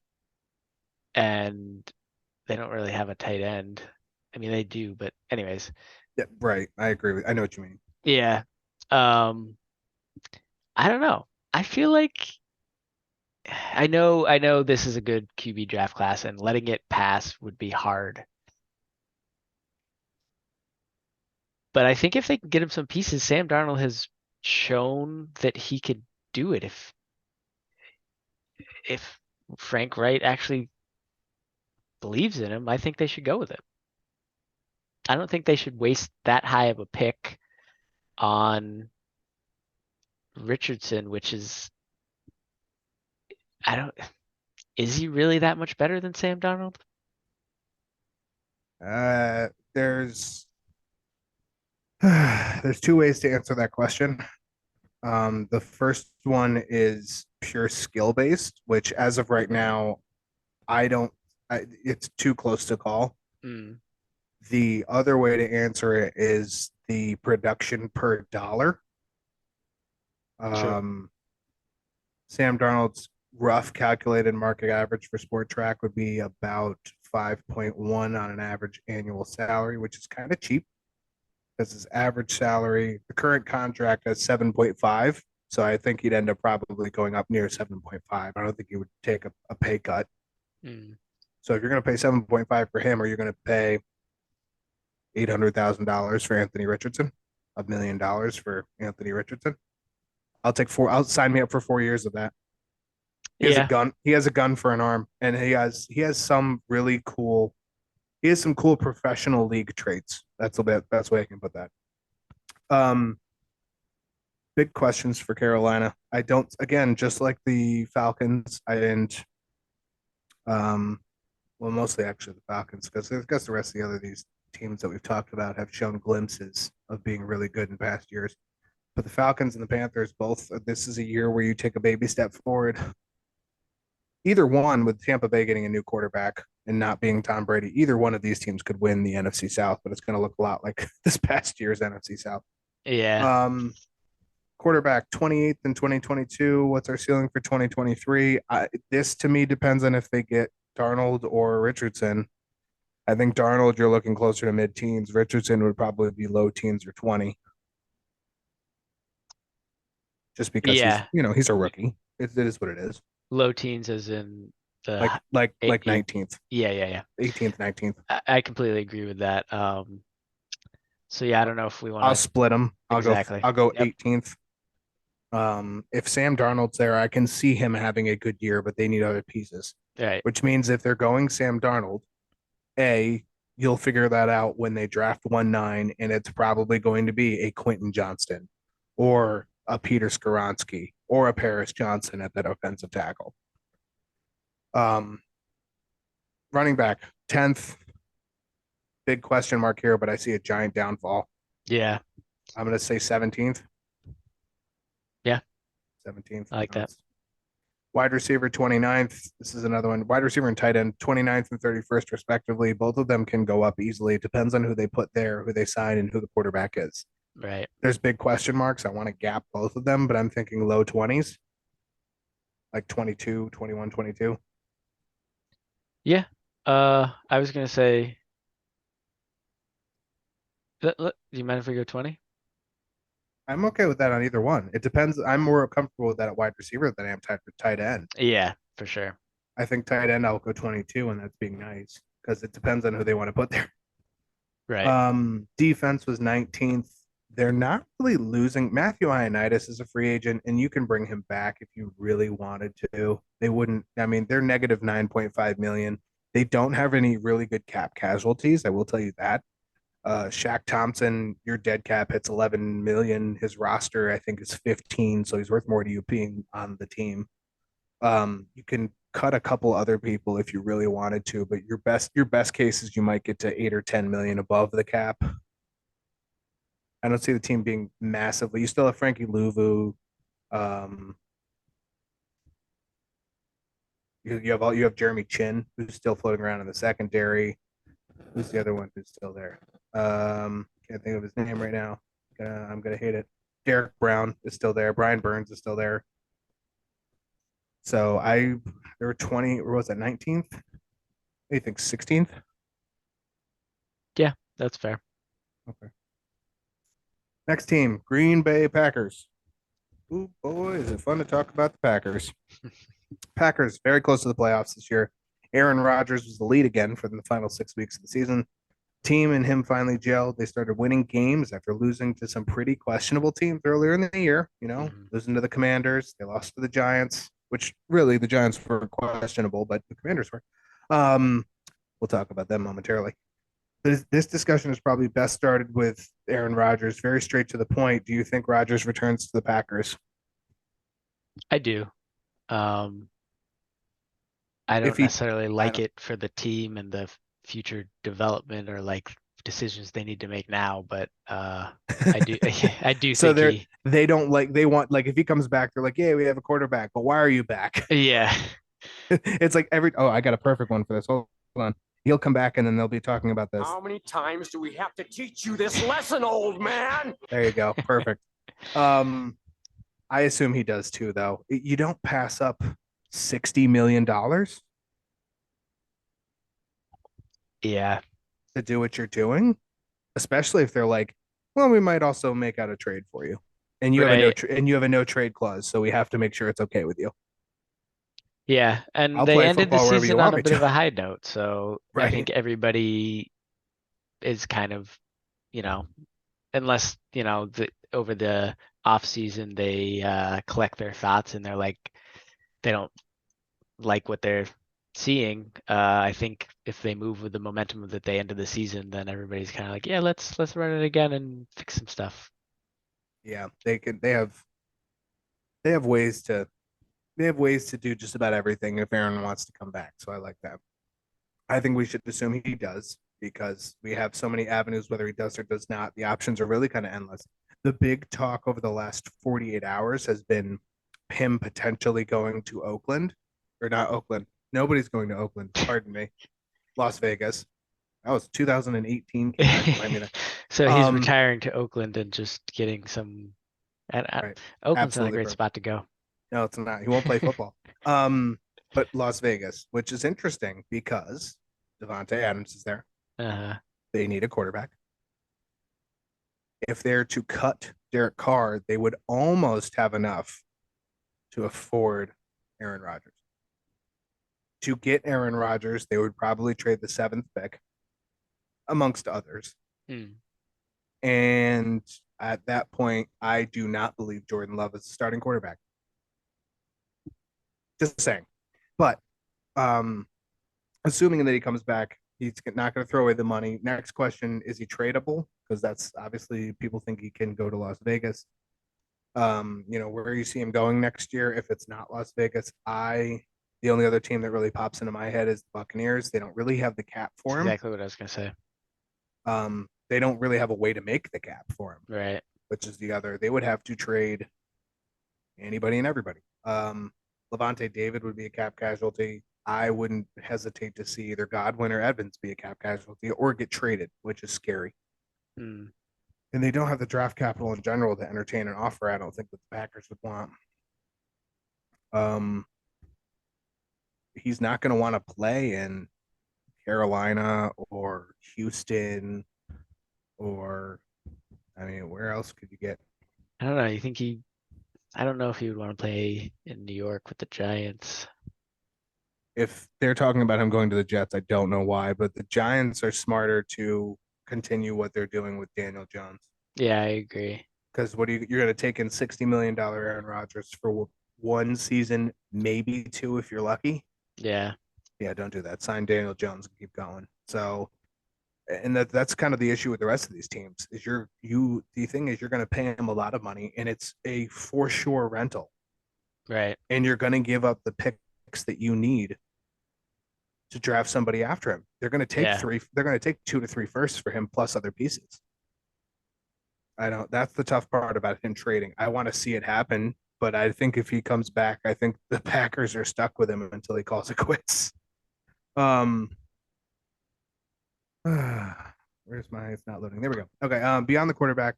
Speaker 2: and they don't really have a tight end. I mean, they do, but anyways.
Speaker 1: Yeah, right. I agree I know what you mean.
Speaker 2: Yeah. I don't know. I feel like I know this is a good QB draft class, and letting it pass would be hard. But I think if they can get him some pieces, Sam Darnold has shown that he could do it if Frank Wright actually believes in him. I think they should go with it. I don't think they should waste that high of a pick on Richardson, which is is he really that much better than Sam Darnold?
Speaker 1: There's two ways to answer that question. The first one is pure skill based, which as of right now, it's too close to call. The other way to answer it is the production per dollar. Sam Darnold's rough calculated market average for Sport Track would be about 5.1 on an average annual salary, which is kind of cheap because his average salary, the current contract has 7.5. So I think he'd end up probably going up near 7.5. I don't think he would take a pay cut. So if you're going to pay 7.5 for him, or you're going to pay $800,000 for Anthony Richardson, $1 million for Anthony Richardson, I'll sign me up for 4 years of that. He has a gun. He has a gun for an arm, and he has some really cool. He has some cool professional league traits. That's the best way I can put that. Big questions for Carolina. I don't. Again, just like the Falcons, I didn't. Well, mostly actually the Falcons, because I guess the rest of these teams that we've talked about have shown glimpses of being really good in past years. But the Falcons and the Panthers both. This is a year where you take a baby step forward. Either one, with Tampa Bay getting a new quarterback and not being Tom Brady, either one of these teams could win the NFC South, but it's going to look a lot like this past year's NFC South.
Speaker 2: Yeah.
Speaker 1: Quarterback 28th in 2022. What's our ceiling for 2023? This to me depends on if they get Darnold or Richardson. I think Darnold, you're looking closer to mid-teens. Richardson would probably be low teens or 20. Just because he's a rookie. It is what it is.
Speaker 2: Low teens as in the
Speaker 1: like 19th.
Speaker 2: Yeah.
Speaker 1: 18th, 19th.
Speaker 2: I completely agree with that. So yeah, I don't know if we want to.
Speaker 1: I'll split them. I'll go 18th. If Sam Darnold's there, I can see him having a good year, but they need other pieces.
Speaker 2: Right.
Speaker 1: which means if they're going Sam Darnold, you'll figure that out when they draft 1-9, and it's probably going to be a Quentin Johnston or a Peter Skoronski or a Paris Johnson at that offensive tackle. Running back, 10th, big question mark here, but I see a giant downfall.
Speaker 2: Yeah.
Speaker 1: I'm going to say 17th.
Speaker 2: Yeah.
Speaker 1: 17th.
Speaker 2: I like that.
Speaker 1: Wide receiver, 29th. This is another one. Wide receiver and tight end, 29th and 31st, respectively. Both of them can go up easily. It depends on who they put there, who they sign, and who the quarterback is.
Speaker 2: Right.
Speaker 1: There's big question marks. I want to gap both of them, but I'm thinking low 20s, like 22, 21, 22.
Speaker 2: Yeah. I was gonna say. Do you mind if we go 20?
Speaker 1: I'm okay with that on either one. It depends. I'm more comfortable with that at wide receiver than I am tight end.
Speaker 2: Yeah, for sure.
Speaker 1: I think tight end, I'll go 22, and that's being nice because it depends on who they want to put there.
Speaker 2: Right.
Speaker 1: Defense was 19th. They're not really losing. Matthew Ioannidis is a free agent, and you can bring him back if you really wanted to. They wouldn't. I mean, they're negative 9.5 million. They don't have any really good cap casualties. I will tell you that. Shaq Thompson, your dead cap hits 11 million. His roster, I think, is 15, so he's worth more to you being on the team. You can cut a couple other people if you really wanted to, but your best case is you might get to 8 or 10 million above the cap. I don't see the team being massively. You still have Frankie Louvu. You have Jeremy Chin, who's still floating around in the secondary. Who's the other one who's still there? Can't think of his name right now. I'm gonna hate it. Derek Brown is still there. Brian Burns is still there. So there were 20, or was that 19th? What do you think, 16th?
Speaker 2: Yeah, that's fair.
Speaker 1: Okay. Next team, Green Bay Packers. Ooh, boy, is it fun to talk about the Packers. Packers, very close to the playoffs this year. Aaron Rodgers was the lead again for the final 6 weeks of the season. Team and him finally gelled. They started winning games after losing to some pretty questionable teams earlier in the year. Losing to the Commanders. They lost to the Giants, which really the Giants were questionable, but the Commanders were. We'll talk about them momentarily. This discussion is probably best started with Aaron Rodgers. Very straight to the point. Do you think Rodgers returns to the Packers?
Speaker 2: I do. I don't necessarily like it for the team and the future development or like decisions they need to make now, but I do I do
Speaker 1: so
Speaker 2: think
Speaker 1: they want if he comes back, they're like, yeah, we have a quarterback, but why are you back?
Speaker 2: Yeah.
Speaker 1: It's like I got a perfect one for this. Hold on. He'll come back and then they'll be talking about this.
Speaker 4: How many times do we have to teach you this lesson, old man?
Speaker 1: There you go. Perfect. I assume he does too, though. You don't pass up $60 million
Speaker 2: Yeah.
Speaker 1: to do what you're doing, especially if they're like, well, we might also make out a trade for you, and you have a no trade clause, so we have to make sure it's okay with you.
Speaker 2: Yeah, and
Speaker 1: I'll
Speaker 2: they
Speaker 1: play
Speaker 2: ended the
Speaker 1: football wherever you
Speaker 2: season
Speaker 1: want
Speaker 2: on a
Speaker 1: me
Speaker 2: bit
Speaker 1: to.
Speaker 2: of a high note, so I
Speaker 1: Right.
Speaker 2: think everybody is kind of, unless, over the off season they collect their thoughts and they're like, they don't like what they're seeing. I think if they move with the momentum that they ended the season, then everybody's kind of like, yeah, let's run it again and fix some stuff.
Speaker 1: Yeah, they have ways to do just about everything if Aaron wants to come back. So I like that. I think we should assume he does because we have so many avenues, whether he does or does not. The options are really kind of endless. The big talk over the last 48 hours has been him potentially going to Oakland, or not Oakland. Nobody's going to Oakland. Pardon me. Las Vegas. That was 2018.
Speaker 2: So he's retiring to Oakland and just getting some.
Speaker 1: Right.
Speaker 2: Oakland's not a great
Speaker 1: perfect.
Speaker 2: spot to go.
Speaker 1: No, it's not. He won't play football. But Las Vegas, which is interesting because Devontae Adams is there. They need a quarterback. If they're to cut Derek Carr, they would almost have enough to afford Aaron Rodgers. To get Aaron Rodgers, they would probably trade the 7th pick, amongst others. And at that point, I do not believe Jordan Love is the starting quarterback. Just saying. But assuming that he comes back, he's not going to throw away the money. Next question, is he tradable? Because that's obviously people think he can go to Las Vegas. Where you see him going next year, if it's not Las Vegas, the only other team that really pops into my head is the Buccaneers. They don't really have the cap
Speaker 2: That's
Speaker 1: for him.
Speaker 2: exactly what I was gonna say.
Speaker 1: They don't really have a way to make the cap for him,
Speaker 2: Right.
Speaker 1: which is the other. They would have to trade anybody and everybody. Levante David would be a cap casualty. I wouldn't hesitate to see either Godwin or Evans be a cap casualty or get traded, which is scary.
Speaker 2: Hmm.
Speaker 1: And they don't have the draft capital in general to entertain an offer. I don't think that the Packers would want. He's not going to want to play in Carolina or Houston or, where else could you get?
Speaker 2: I don't know. I don't know if he would want to play in New York with the Giants.
Speaker 1: If they're talking about him going to the Jets, I don't know why, but the Giants are smarter to continue what they're doing with Daniel Jones.
Speaker 2: Yeah, I agree.
Speaker 1: Because you're going to take in $60 million Aaron Rodgers for one season, maybe two if you're lucky.
Speaker 2: Yeah.
Speaker 1: Yeah, don't do that. Sign Daniel Jones and keep going. So, and that's kind of the issue with the rest of these teams is the thing is you're going to pay him a lot of money and it's a for sure rental.
Speaker 2: Right.
Speaker 1: And you're going to give up the picks that you need to draft somebody after him. They're going to take they're going to take 2 to 3 firsts for him plus other pieces. That's the tough part about him trading. I want to see it happen, but I think if he comes back, I think the Packers are stuck with him until he calls it quits. It's not loading. There we go. Okay. Beyond the quarterback,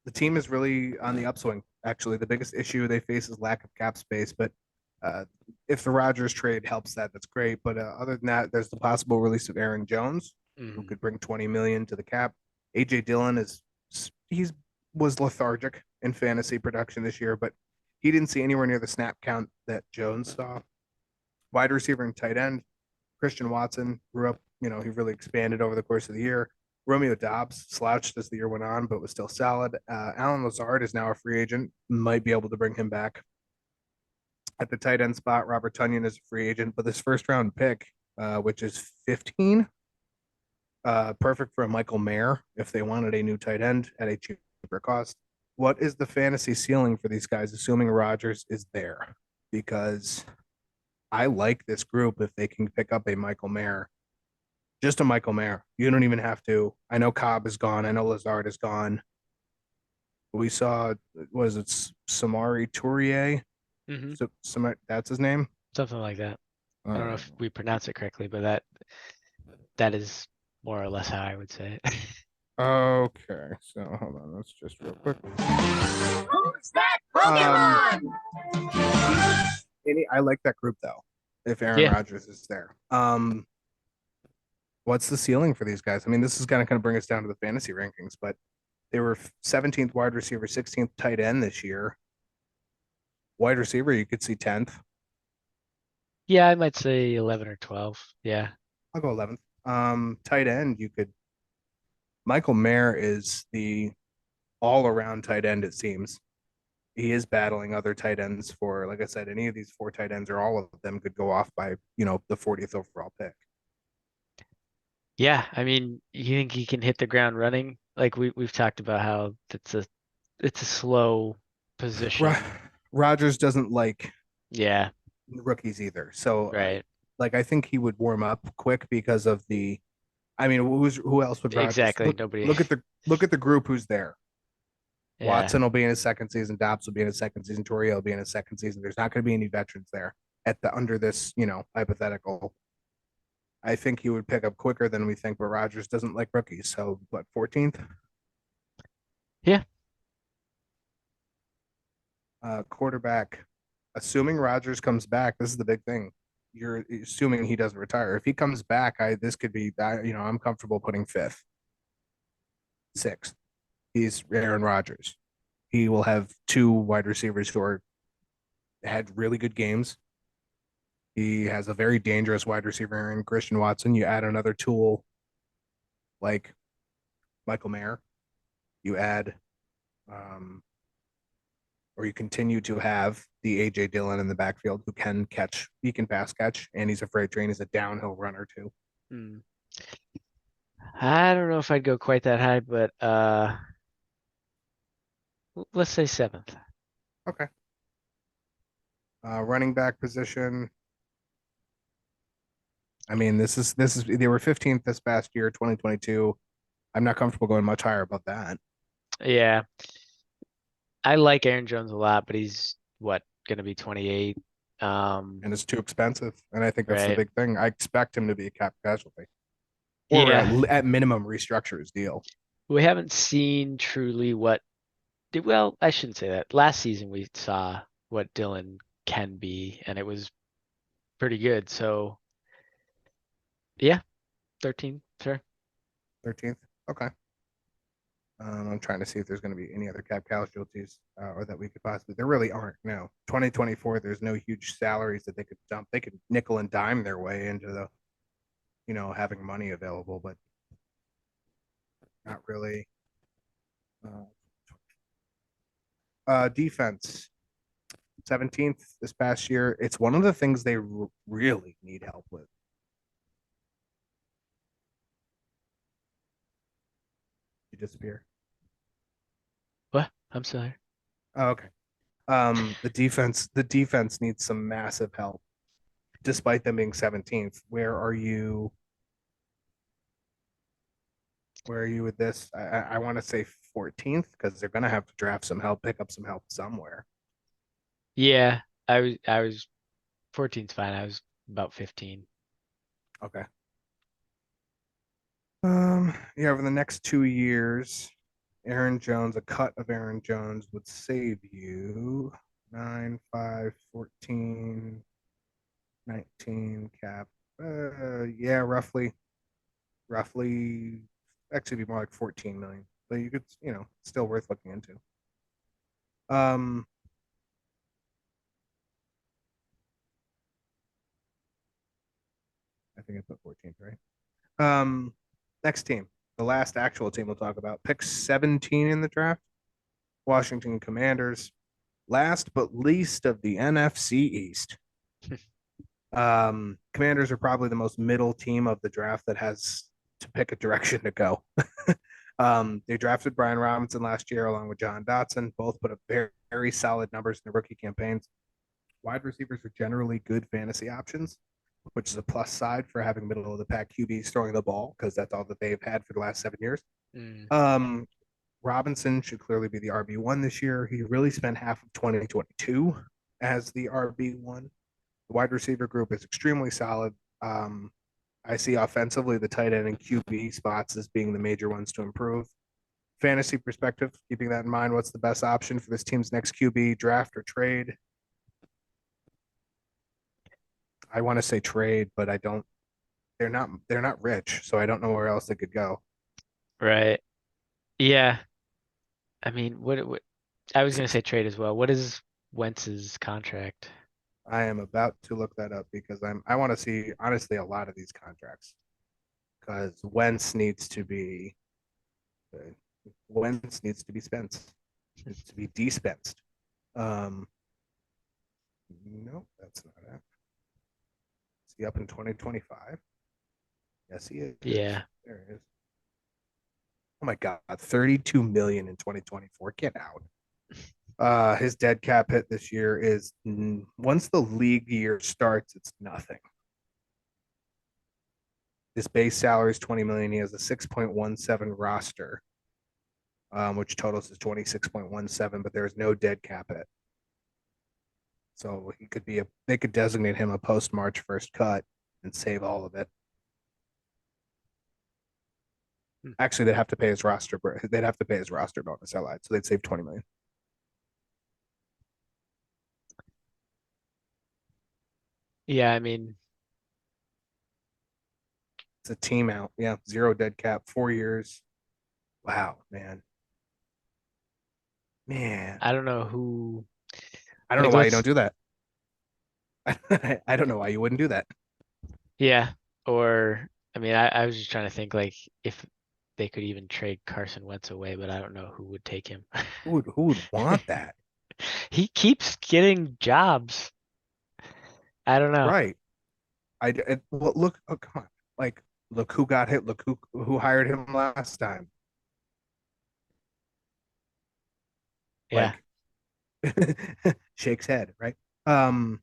Speaker 1: the team is really on the upswing. Actually, the biggest issue they face is lack of cap space, but if the Rodgers trade helps that's great. But other than that, there's the possible release of Aaron Jones, who could bring 20 million to the cap. AJ Dillon was lethargic in fantasy production this year, but he didn't see anywhere near the snap count that Jones saw. Wide receiver and tight end, Christian Watson grew up. He really expanded over the course of the year. Romeo Doubs slouched as the year went on, but was still solid. Alan Lazard is now a free agent. Might be able to bring him back. At the tight end spot, Robert Tonyan is a free agent, but this first round pick, which is 15, perfect for a Michael Mayer if they wanted a new tight end at a cheaper cost. What is the fantasy ceiling for these guys, assuming Rodgers is there? Because I like this group if they can pick up a Michael Mayer. Just a Michael Mayer. You don't even have to. I know Cobb is gone. I know Lazard is gone. We saw, was it Samari Tourier?
Speaker 2: Mm-hmm.
Speaker 1: So that's his name?
Speaker 2: Something like that. I don't know if we pronounce it correctly, but that is more or less how I would say it.
Speaker 1: Okay, so hold on. Let's just real quick.
Speaker 4: Who's that Pokemon?
Speaker 1: I like that group though. If Aaron Rodgers is there, what's the ceiling for these guys? This is kind of bring us down to the fantasy rankings, but they were 17th wide receiver, 16th tight end this year. Wide receiver, you could see 10th.
Speaker 2: Yeah, I might say 11 or 12. Yeah,
Speaker 1: I'll go 11th. Tight end, Michael Mayer is the all-around tight end. It seems he is battling other tight ends for, like I said, any of these 4 tight ends or all of them could go off by the 40th overall pick.
Speaker 2: Yeah, you think he can hit the ground running? Like we've talked about how it's a slow position.
Speaker 1: Rodgers doesn't like
Speaker 2: rookies
Speaker 1: either. So
Speaker 2: right.
Speaker 1: I think he would warm up quick because of the who else would Rodgers?
Speaker 2: Exactly. Nobody.
Speaker 1: Look at the group who's there.
Speaker 2: Yeah.
Speaker 1: Watson will be in his second season. Dobbs will be in his second season. Torrey will be in his second season. There's not going to be any veterans there under this, hypothetical. I think he would pick up quicker than we think, but Rodgers doesn't like rookies. So what, 14th?
Speaker 2: Yeah.
Speaker 1: Quarterback, assuming Rodgers comes back, this is the big thing. You're assuming he doesn't retire. If he comes back, this could be, I'm comfortable putting 5th, 6th. He's Aaron Rodgers. He will have 2 wide receivers who had really good games. He has a very dangerous wide receiver in Christian Watson. You add another tool like Michael Mayer. You add, or you continue to have the AJ Dillon in the backfield who can catch, he can pass catch, and he's a freight train. He's a downhill runner too.
Speaker 2: I don't know if I'd go quite that high, but let's say 7th.
Speaker 1: Okay. Running back position. I mean, this is they were 15th this past year, 2022. I'm not comfortable going much higher about that.
Speaker 2: Yeah. I like Aaron Jones a lot, but he's what, gonna be 28.
Speaker 1: And it's too expensive. And I think that's the
Speaker 2: Right.
Speaker 1: big thing. I expect him to be a cap casualty. Or
Speaker 2: Yeah.
Speaker 1: at minimum restructure his deal.
Speaker 2: We haven't seen truly well, I shouldn't say that. Last season we saw what Dylan can be, and it was pretty good. So yeah, 13, sure.
Speaker 1: 13th. Okay. I'm trying to see if there's going to be any other cap casualties or that we could possibly. There really aren't. No. 2024, there's no huge salaries that they could dump. They could nickel and dime their way into the, having money available, but not really. Defense, 17th this past year. It's one of the things they really need help with. You disappear.
Speaker 2: What? I'm sorry.
Speaker 1: Oh, okay. The defense needs some massive help, despite them being 17th. Where are you with this? I want to say 14th because they're gonna have to draft some help, pick up some help somewhere.
Speaker 2: Yeah, I was 14's fine. I was about 15.
Speaker 1: Okay. Yeah, over the next 2 years, Aaron Jones, a cut of Aaron Jones would save you 9, 5, 14, 19 cap. Yeah, roughly, actually be more like 14 million. But you could, still worth looking into. I think I put 14th, right? Next team, the last actual team we'll talk about. Pick 17 in the draft. Washington Commanders. Last but least of the NFC East. Commanders are probably the most middle team of the draft that has to pick a direction to go. They drafted Brian Robinson last year along with John Dotson. Both put up very, very solid numbers in the rookie campaigns. Wide receivers are generally good fantasy options, which is a plus side for having middle of the pack QBs throwing the ball because that's all that they've had for the last 7 years. Robinson should clearly be the RB1 this year. He really spent half of 2022 as the RB1. The wide receiver group is extremely solid. I see offensively the tight end and QB spots as being the major ones to improve. Fantasy perspective, keeping that in mind, what's the best option for this team's next QB, draft or trade? I want to say trade, but I don't. They're not rich, so I don't know where else they could go.
Speaker 2: Right. Yeah. I mean, what I was gonna say trade as well. What is Wentz's contract?
Speaker 1: I am about to look that up because I want to see honestly a lot of these contracts because Wentz needs to be spent, needs to be dispensed. No, that's not it. Is he up in 2025? Yes, he is.
Speaker 2: Yeah.
Speaker 1: There he is. Oh my God, 32 million in 2024. Get out. His dead cap hit this year is once the league year starts, it's nothing. His base salary is 20 million. He has a 6.17 roster, which totals is 26.17, but there is no dead cap hit. So they could designate him a post March 1st cut and save all of it. Actually, they'd have to pay his roster. They'd have to pay his roster bonus. I lied. So they'd save 20 million.
Speaker 2: Yeah, I mean,
Speaker 1: it's a team out. Yeah, 0 dead cap, 4 years. Wow, man.
Speaker 2: I don't know who.
Speaker 1: I don't know why you don't do that. I don't know why you wouldn't do that.
Speaker 2: Yeah, or I mean, I was just trying to think like if they could even trade Carson Wentz away, but I don't know who would take him.
Speaker 1: Who would want that?
Speaker 2: He keeps getting jobs. I don't know.
Speaker 1: Right. Well, look, oh, come on. Like, look who got hit. Look who hired him last time.
Speaker 2: Yeah.
Speaker 1: Like, shakes head, right? Um,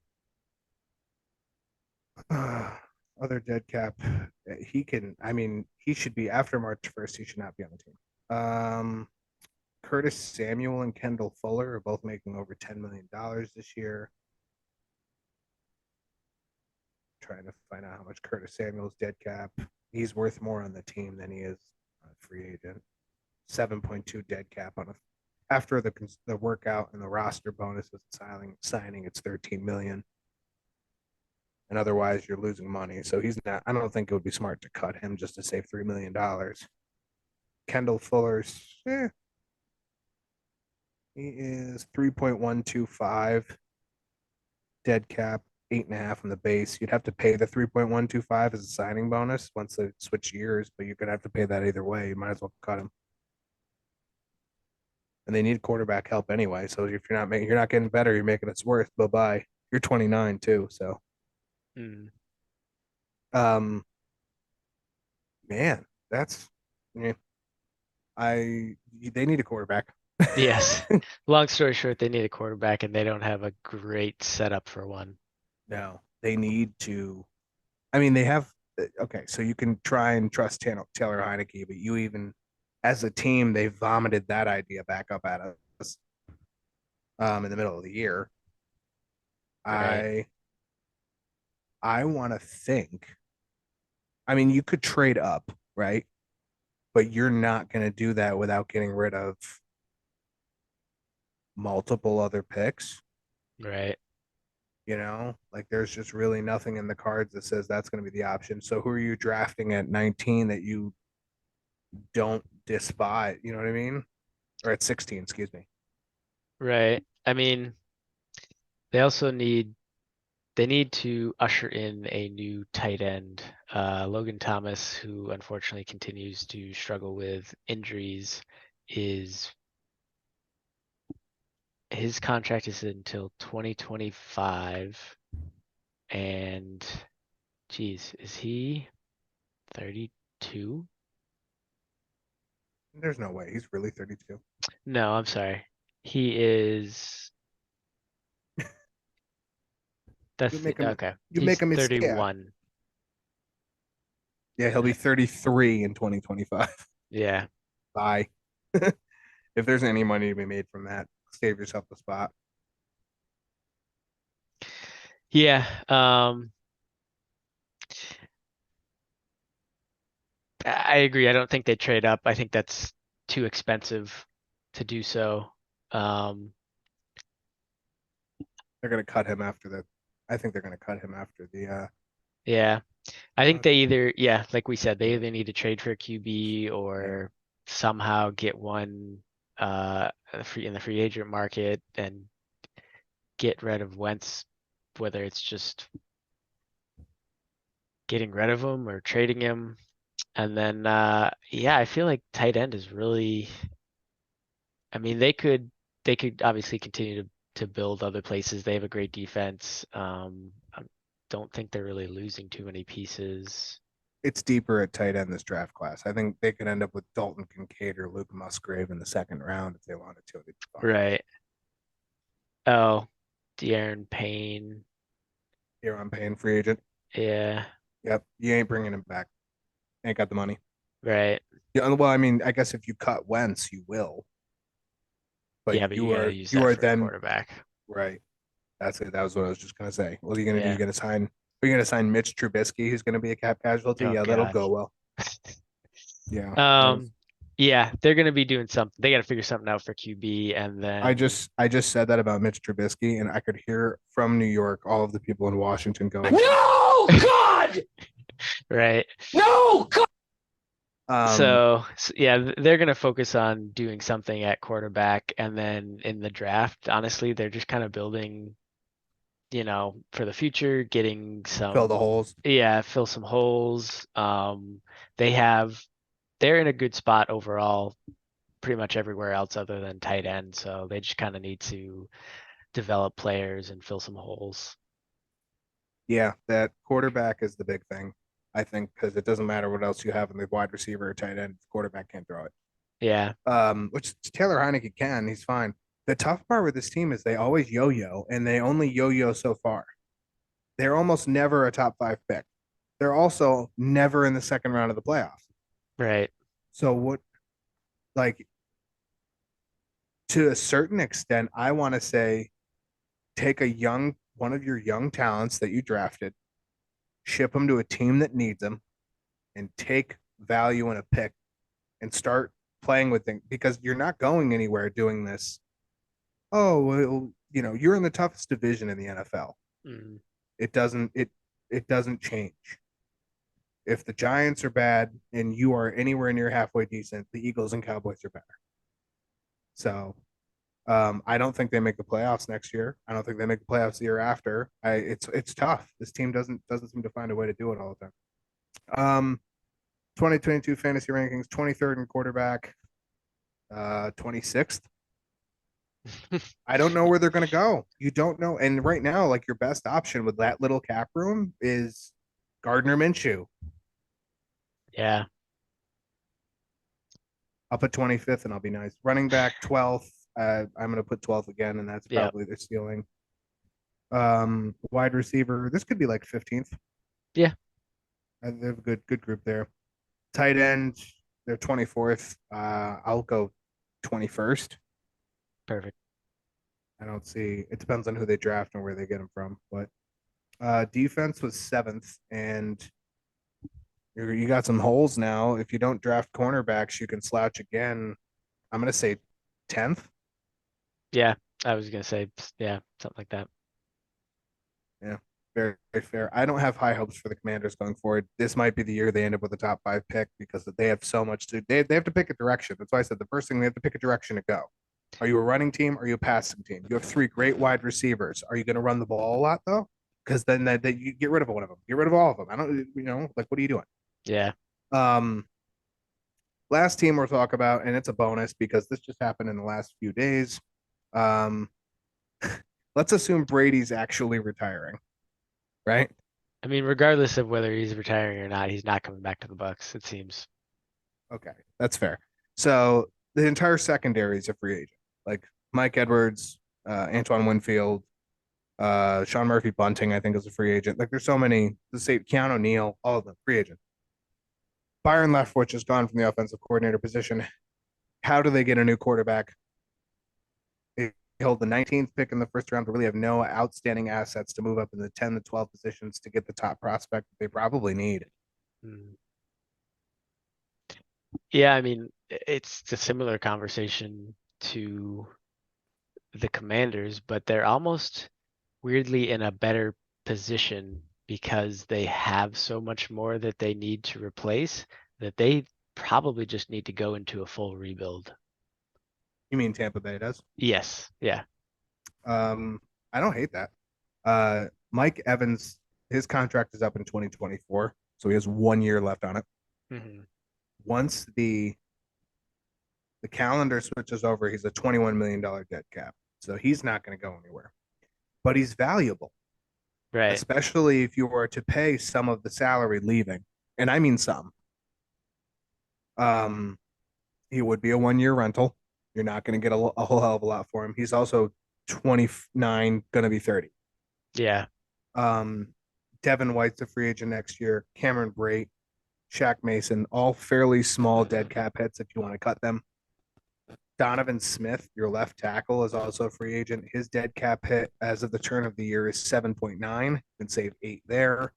Speaker 1: other dead cap. He can. I mean, he should be after March 1st. He should not be on the team. Curtis Samuel and Kendall Fuller are both making over $10 million this year. Trying to find out how much Curtis Samuel's dead cap. He's worth more on the team than he is a free agent. 7.2 dead cap on a after the workout and the roster bonus with signing it's 13 million. And otherwise you're losing money. So he's not. I don't think it would be smart to cut him just to save $3 million. Kendall Fuller's he is 3.125 dead cap, 8.5 on the base. You'd have to pay the 3.125 as a signing bonus once they switch years, but you're gonna have to pay that either way. You might as well cut him. And they need quarterback help anyway. So if you're not getting better, you're making it worse. Bye bye. You're 29 too, so man, that's yeah. They need a quarterback.
Speaker 2: Yes. Long story short, they need a quarterback and they don't have a great setup for one.
Speaker 1: No, they need to. I mean, they have. Okay, so you can try and trust Taylor Heineke, but you even, as a team, they vomited that idea back up at us in the middle of the year.
Speaker 2: Right.
Speaker 1: I want to think. I mean, you could trade up, right? But you're not going to do that without getting rid of multiple other picks.
Speaker 2: Right.
Speaker 1: You know, like there's just really nothing in the cards that says that's going to be the option. So who are you drafting at 19 that you don't despise? You know what I mean? Or at 16, excuse me.
Speaker 2: Right. I mean, they also need to usher in a new tight end. Logan Thomas, who unfortunately continues to struggle with injuries, his contract is until 2025. And geez, is he 32?
Speaker 1: There's no way he's really 32.
Speaker 2: No, I'm sorry. He is. That's
Speaker 1: You make him.
Speaker 2: okay.
Speaker 1: You
Speaker 2: He's
Speaker 1: make him. Yeah,
Speaker 2: 31.
Speaker 1: yeah. He'll be 33 in 2025.
Speaker 2: Yeah.
Speaker 1: Bye. If there's any money to be made from that, save yourself the spot.
Speaker 2: Yeah. I agree. I don't think they trade up. I think that's too expensive to do so.
Speaker 1: They're gonna cut him after the. I think they're gonna cut him after the.
Speaker 2: Yeah. I think they either, yeah, like we said, they either need to trade for a QB or somehow get one in the free agent market and get rid of Wentz, whether it's just getting rid of him or trading him. And then yeah, I feel like tight end is really, I mean, they could obviously continue to build other places. They have a great defense. I don't think they're really losing too many pieces.
Speaker 1: It's deeper at tight end this draft class. I think they could end up with Dalton Kincaid or Luke Musgrave in the second round if they wanted to.
Speaker 2: Right. Oh, De'Aaron Payne.
Speaker 1: Here I'm paying free agent.
Speaker 2: Yeah.
Speaker 1: Yep, you ain't bringing him back. Ain't got the money.
Speaker 2: Right.
Speaker 1: Yeah, well, I mean, I guess if you cut Wentz, you will. But
Speaker 2: yeah, but you gotta use
Speaker 1: you
Speaker 2: that
Speaker 1: are
Speaker 2: for a
Speaker 1: then
Speaker 2: quarterback.
Speaker 1: right. That's it. That was what I was just gonna say. What are you gonna do?
Speaker 2: Yeah.
Speaker 1: You're gonna sign. Are you gonna sign Mitch Trubisky, who's gonna be a cap casualty?
Speaker 2: Oh,
Speaker 1: Yeah, that'll
Speaker 2: God.
Speaker 1: go well. Yeah.
Speaker 2: Yeah, they're gonna be doing something. They gotta figure something out for QB, and then
Speaker 1: I just said that about Mitch Trubisky, and I could hear from New York all of the people in Washington going,
Speaker 4: No, God!
Speaker 2: right.
Speaker 4: No, God!
Speaker 2: So yeah, they're gonna focus on doing something at quarterback, and then in the draft, honestly, they're just kind of building, for the future, getting some
Speaker 1: fill the holes.
Speaker 2: Yeah, fill some holes. They're in a good spot overall, pretty much everywhere else other than tight end. So they just kind of need to develop players and fill some holes.
Speaker 1: Yeah, that quarterback is the big thing, I think, because it doesn't matter what else you have in the wide receiver or tight end. The quarterback can't throw it.
Speaker 2: Yeah.
Speaker 1: Which Taylor Heineke can. He's fine. The tough part with this team is they always yo-yo, and they only yo-yo so far. They're almost never a top 5 pick. They're also never in the second round of the playoffs.
Speaker 2: Right.
Speaker 1: So what, like, to a certain extent, I want to say take one of your young talents that you drafted, ship them to a team that needs them, and take value in a pick and start playing with things because you're not going anywhere doing this. Oh, well, you're in the toughest division in the NFL.
Speaker 2: Mm.
Speaker 1: It doesn't change. If the Giants are bad and you are anywhere near halfway decent, the Eagles and Cowboys are better. So I don't think they make the playoffs next year. I don't think they make the playoffs the year after. It's tough. This team doesn't seem to find a way to do it all the time. 2022 fantasy rankings: 23rd in quarterback, 26th. I don't know where they're going to go. You don't know. And right now, like, your best option with that little cap room is Gardner Minshew.
Speaker 2: Yeah.
Speaker 1: I'll put 25th and I'll be nice. Running back 12th. I'm going to put 12th again, and that's probably their ceiling. Wide receiver. This could be like 15th.
Speaker 2: Yeah.
Speaker 1: They have a good group there. Tight end, they're 24th. I'll go 21st.
Speaker 2: Perfect.
Speaker 1: I don't see. It depends on who they draft and where they get them from. But defense was 7th, and you got some holes now. If you don't draft cornerbacks, you can slouch again. I'm gonna say 10th.
Speaker 2: Yeah, I was gonna say, yeah, something like that.
Speaker 1: Yeah, very, very fair. I don't have high hopes for the Commanders going forward. This might be the year they end up with a top 5 pick because they have so much to. They have to pick a direction. That's why I said the first thing they have to pick a direction to go. Are you a running team or are you a passing team? You have 3 great wide receivers. Are you going to run the ball a lot though? Because then you get rid of one of them. Get rid of all of them. I don't. Like, what are you doing?
Speaker 2: Yeah.
Speaker 1: Last team we'll talk about, and it's a bonus because this just happened in the last few days. Let's assume Brady's actually retiring, right?
Speaker 2: I mean, regardless of whether he's retiring or not, he's not coming back to the Bucks, it seems.
Speaker 1: Okay, that's fair. So the entire secondary is a free agent. Like Mike Edwards, Antoine Winfield, Sean Murphy Bunting, I think is a free agent. Like there's so many. The state Keanu Neal, all of them free agent. Byron Leftwich is gone from the offensive coordinator position. How do they get a new quarterback? They held the 19th pick in the first round, but really have no outstanding assets to move up in the 10 to 12 positions to get the top prospect that they probably need.
Speaker 2: Yeah, I mean, it's a similar conversation to the Commanders, but they're almost weirdly in a better position because they have so much more that they need to replace that they probably just need to go into a full rebuild.
Speaker 1: You mean Tampa Bay does?
Speaker 2: Yes. Yeah.
Speaker 1: I don't hate that. Mike Evans, his contract is up in 2024, so he has 1 year left on it.
Speaker 2: Mm-hmm.
Speaker 1: Once the calendar switches over, he's a $21 million dead cap, so he's not going to go anywhere. But he's valuable,
Speaker 2: right?
Speaker 1: Especially if you were to pay some of the salary leaving, and I mean some. He would be a 1 year rental. You're not going to get a whole hell of a lot for him. He's also 29, going to be 30.
Speaker 2: Yeah.
Speaker 1: Devin White's a free agent next year. Cameron Brate, Shaq Mason, all fairly small dead cap hits if you want to cut them. Donovan Smith, your left tackle, is also a free agent. His dead cap hit as of the turn of the year is 7.9 and save 8 there.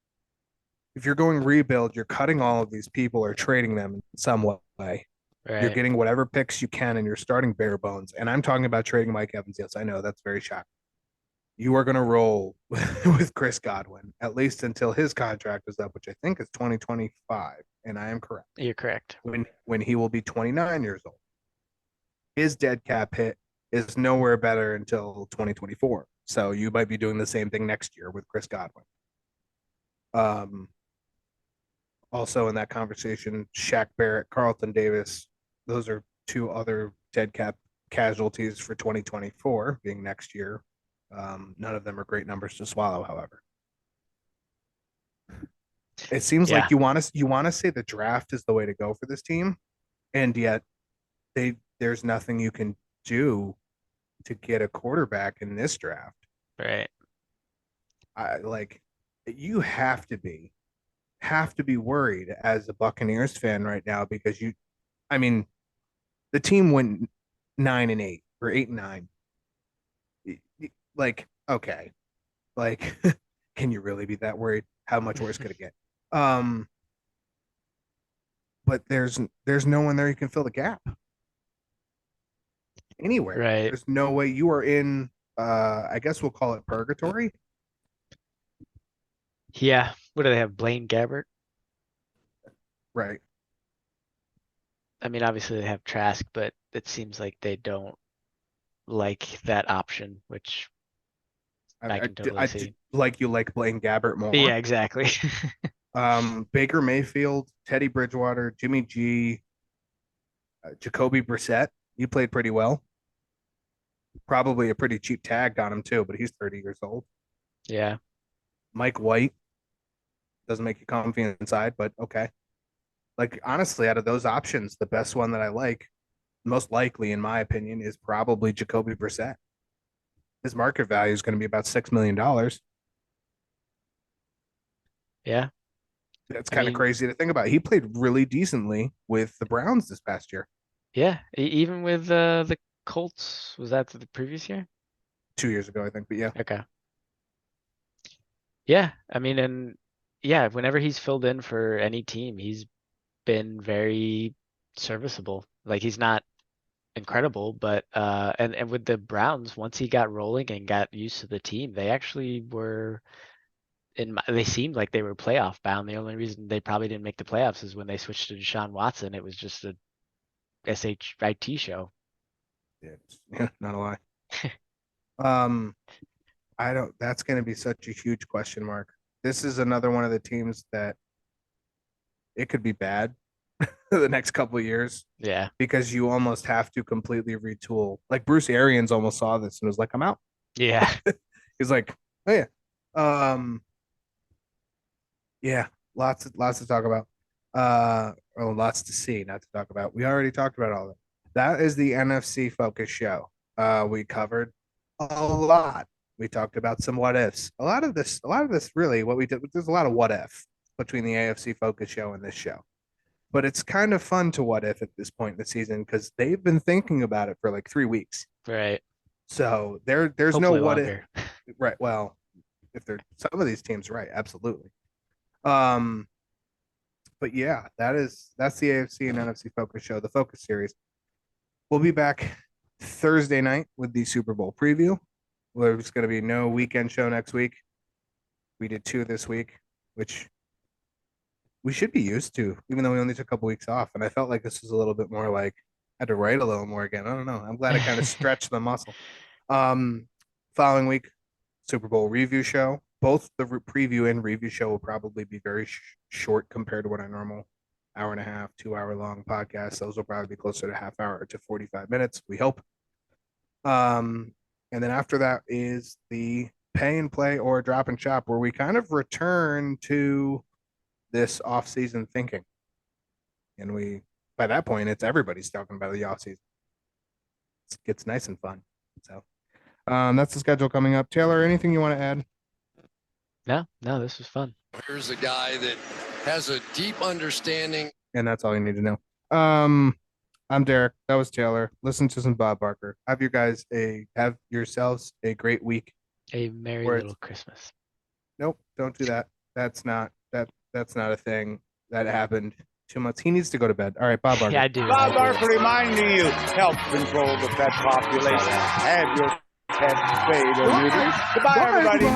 Speaker 1: If you're going rebuild, you're cutting all of these people or trading them in some way.
Speaker 2: Right.
Speaker 1: You're getting whatever picks you can and you're starting bare bones. And I'm talking about trading Mike Evans. Yes, I know that's very shocking. You are going to roll with Chris Godwin, at least until his contract is up, which I think is 2025. And I am correct.
Speaker 2: You're correct.
Speaker 1: When he will be 29 years old. His dead cap hit is nowhere better until 2024. So you might be doing the same thing next year with Chris Godwin. Also in that conversation, Shaq Barrett, Carlton Davis, those are 2 other dead cap casualties for 2024 being next year. None of them are great numbers to swallow, however. It seems
Speaker 2: Yeah.
Speaker 1: like you want to say the draft is the way to go for this team, and yet there's nothing you can do to get a quarterback in this draft.
Speaker 2: Right.
Speaker 1: You have to be worried as a Buccaneers fan right now because the team went 9-8 or 8-9. Like, okay, like, can you really be that worried? How much worse could it get? But there's no one there you can fill the gap anywhere.
Speaker 2: Right.
Speaker 1: There's no way. You are in. I guess we'll call it purgatory.
Speaker 2: Yeah. What do they have? Blaine Gabbert?
Speaker 1: Right.
Speaker 2: I mean, obviously they have Trask, but it seems like they don't like that option, which I can totally see.
Speaker 1: Like you like Blaine Gabbert more.
Speaker 2: Yeah, exactly.
Speaker 1: Baker Mayfield, Teddy Bridgewater, Jimmy G, Jacoby Brissett. He played pretty well. Probably a pretty cheap tag on him too, but he's 30 years old.
Speaker 2: Yeah.
Speaker 1: Mike White doesn't make you comfy inside, but okay. Like, honestly, out of those options, the best one that I like, most likely in my opinion, is probably Jacoby Brissett. His market value is going to be about $6 million.
Speaker 2: Yeah.
Speaker 1: That's kind of crazy to think about. He played really decently with the Browns this past year.
Speaker 2: Yeah. Even with the Colts, was that the previous year?
Speaker 1: 2 years ago, I think, but yeah.
Speaker 2: Okay. Yeah. I mean, and yeah, whenever he's filled in for any team, he's been very serviceable. Like, he's not incredible, but and with the Browns, once he got rolling and got used to the team, they actually were they seemed like they were playoff bound. The only reason they probably didn't make the playoffs is when they switched to Deshaun Watson. It was just a SHIT show.
Speaker 1: Yeah, not a lie. That's going to be such a huge question mark. This is another one of the teams that it could be bad the next couple of years.
Speaker 2: Yeah.
Speaker 1: Because you almost have to completely retool. Like, Bruce Arians almost saw this and was like, I'm out.
Speaker 2: Yeah.
Speaker 1: He's like, oh yeah. Yeah, lots to talk about. Or lots to see, not to talk about. We already talked about all of it. That is the NFC focus show. We covered a lot. We talked about some what ifs. A lot of this really what we did. There's a lot of what if between the AFC focus show and this show. But it's kind of fun to what if at this point in the season because they've been thinking about it for like 3 weeks.
Speaker 2: Right.
Speaker 1: So there's
Speaker 2: Hopefully
Speaker 1: no what
Speaker 2: longer.
Speaker 1: if. Right. Well, if they're some of these teams, right? Absolutely. But yeah, that's the AFC and NFC focus show, the focus series. We'll be back Thursday night with the Super Bowl preview. There's going to be no weekend show next week. We did 2 this week, which we should be used to, even though we only took a couple weeks off. And I felt like this was a little bit more like I had to write a little more again. I don't know. I'm glad I kind of stretched the muscle. Following week, Super Bowl review show. Both the preview and review show will probably be very short compared to what our normal hour and a half, 2 hour long podcast. Those will probably be closer to half hour to 45 minutes, we hope. And then after that is the pay and play or drop and shop, where we kind of return to this off-season thinking. And by that point, it's everybody's talking about the off-season. It gets nice and fun. So that's the schedule coming up. Taylor, anything you want to add?
Speaker 2: No, this was fun.
Speaker 8: Here's a guy that has a deep understanding.
Speaker 1: And that's all you need to know. I'm Derek. That was Taylor. Listen to some Bob Barker. Have yourselves a great week.
Speaker 2: A merry little Christmas.
Speaker 1: Nope, don't do that. That's not a thing that happened 2 months. He needs to go to bed. All right, Bob Barker.
Speaker 2: Yeah, I do.
Speaker 9: Bob Barker reminding you, help control the pet population. Have your pet spayed or neutered. Goodbye, everybody.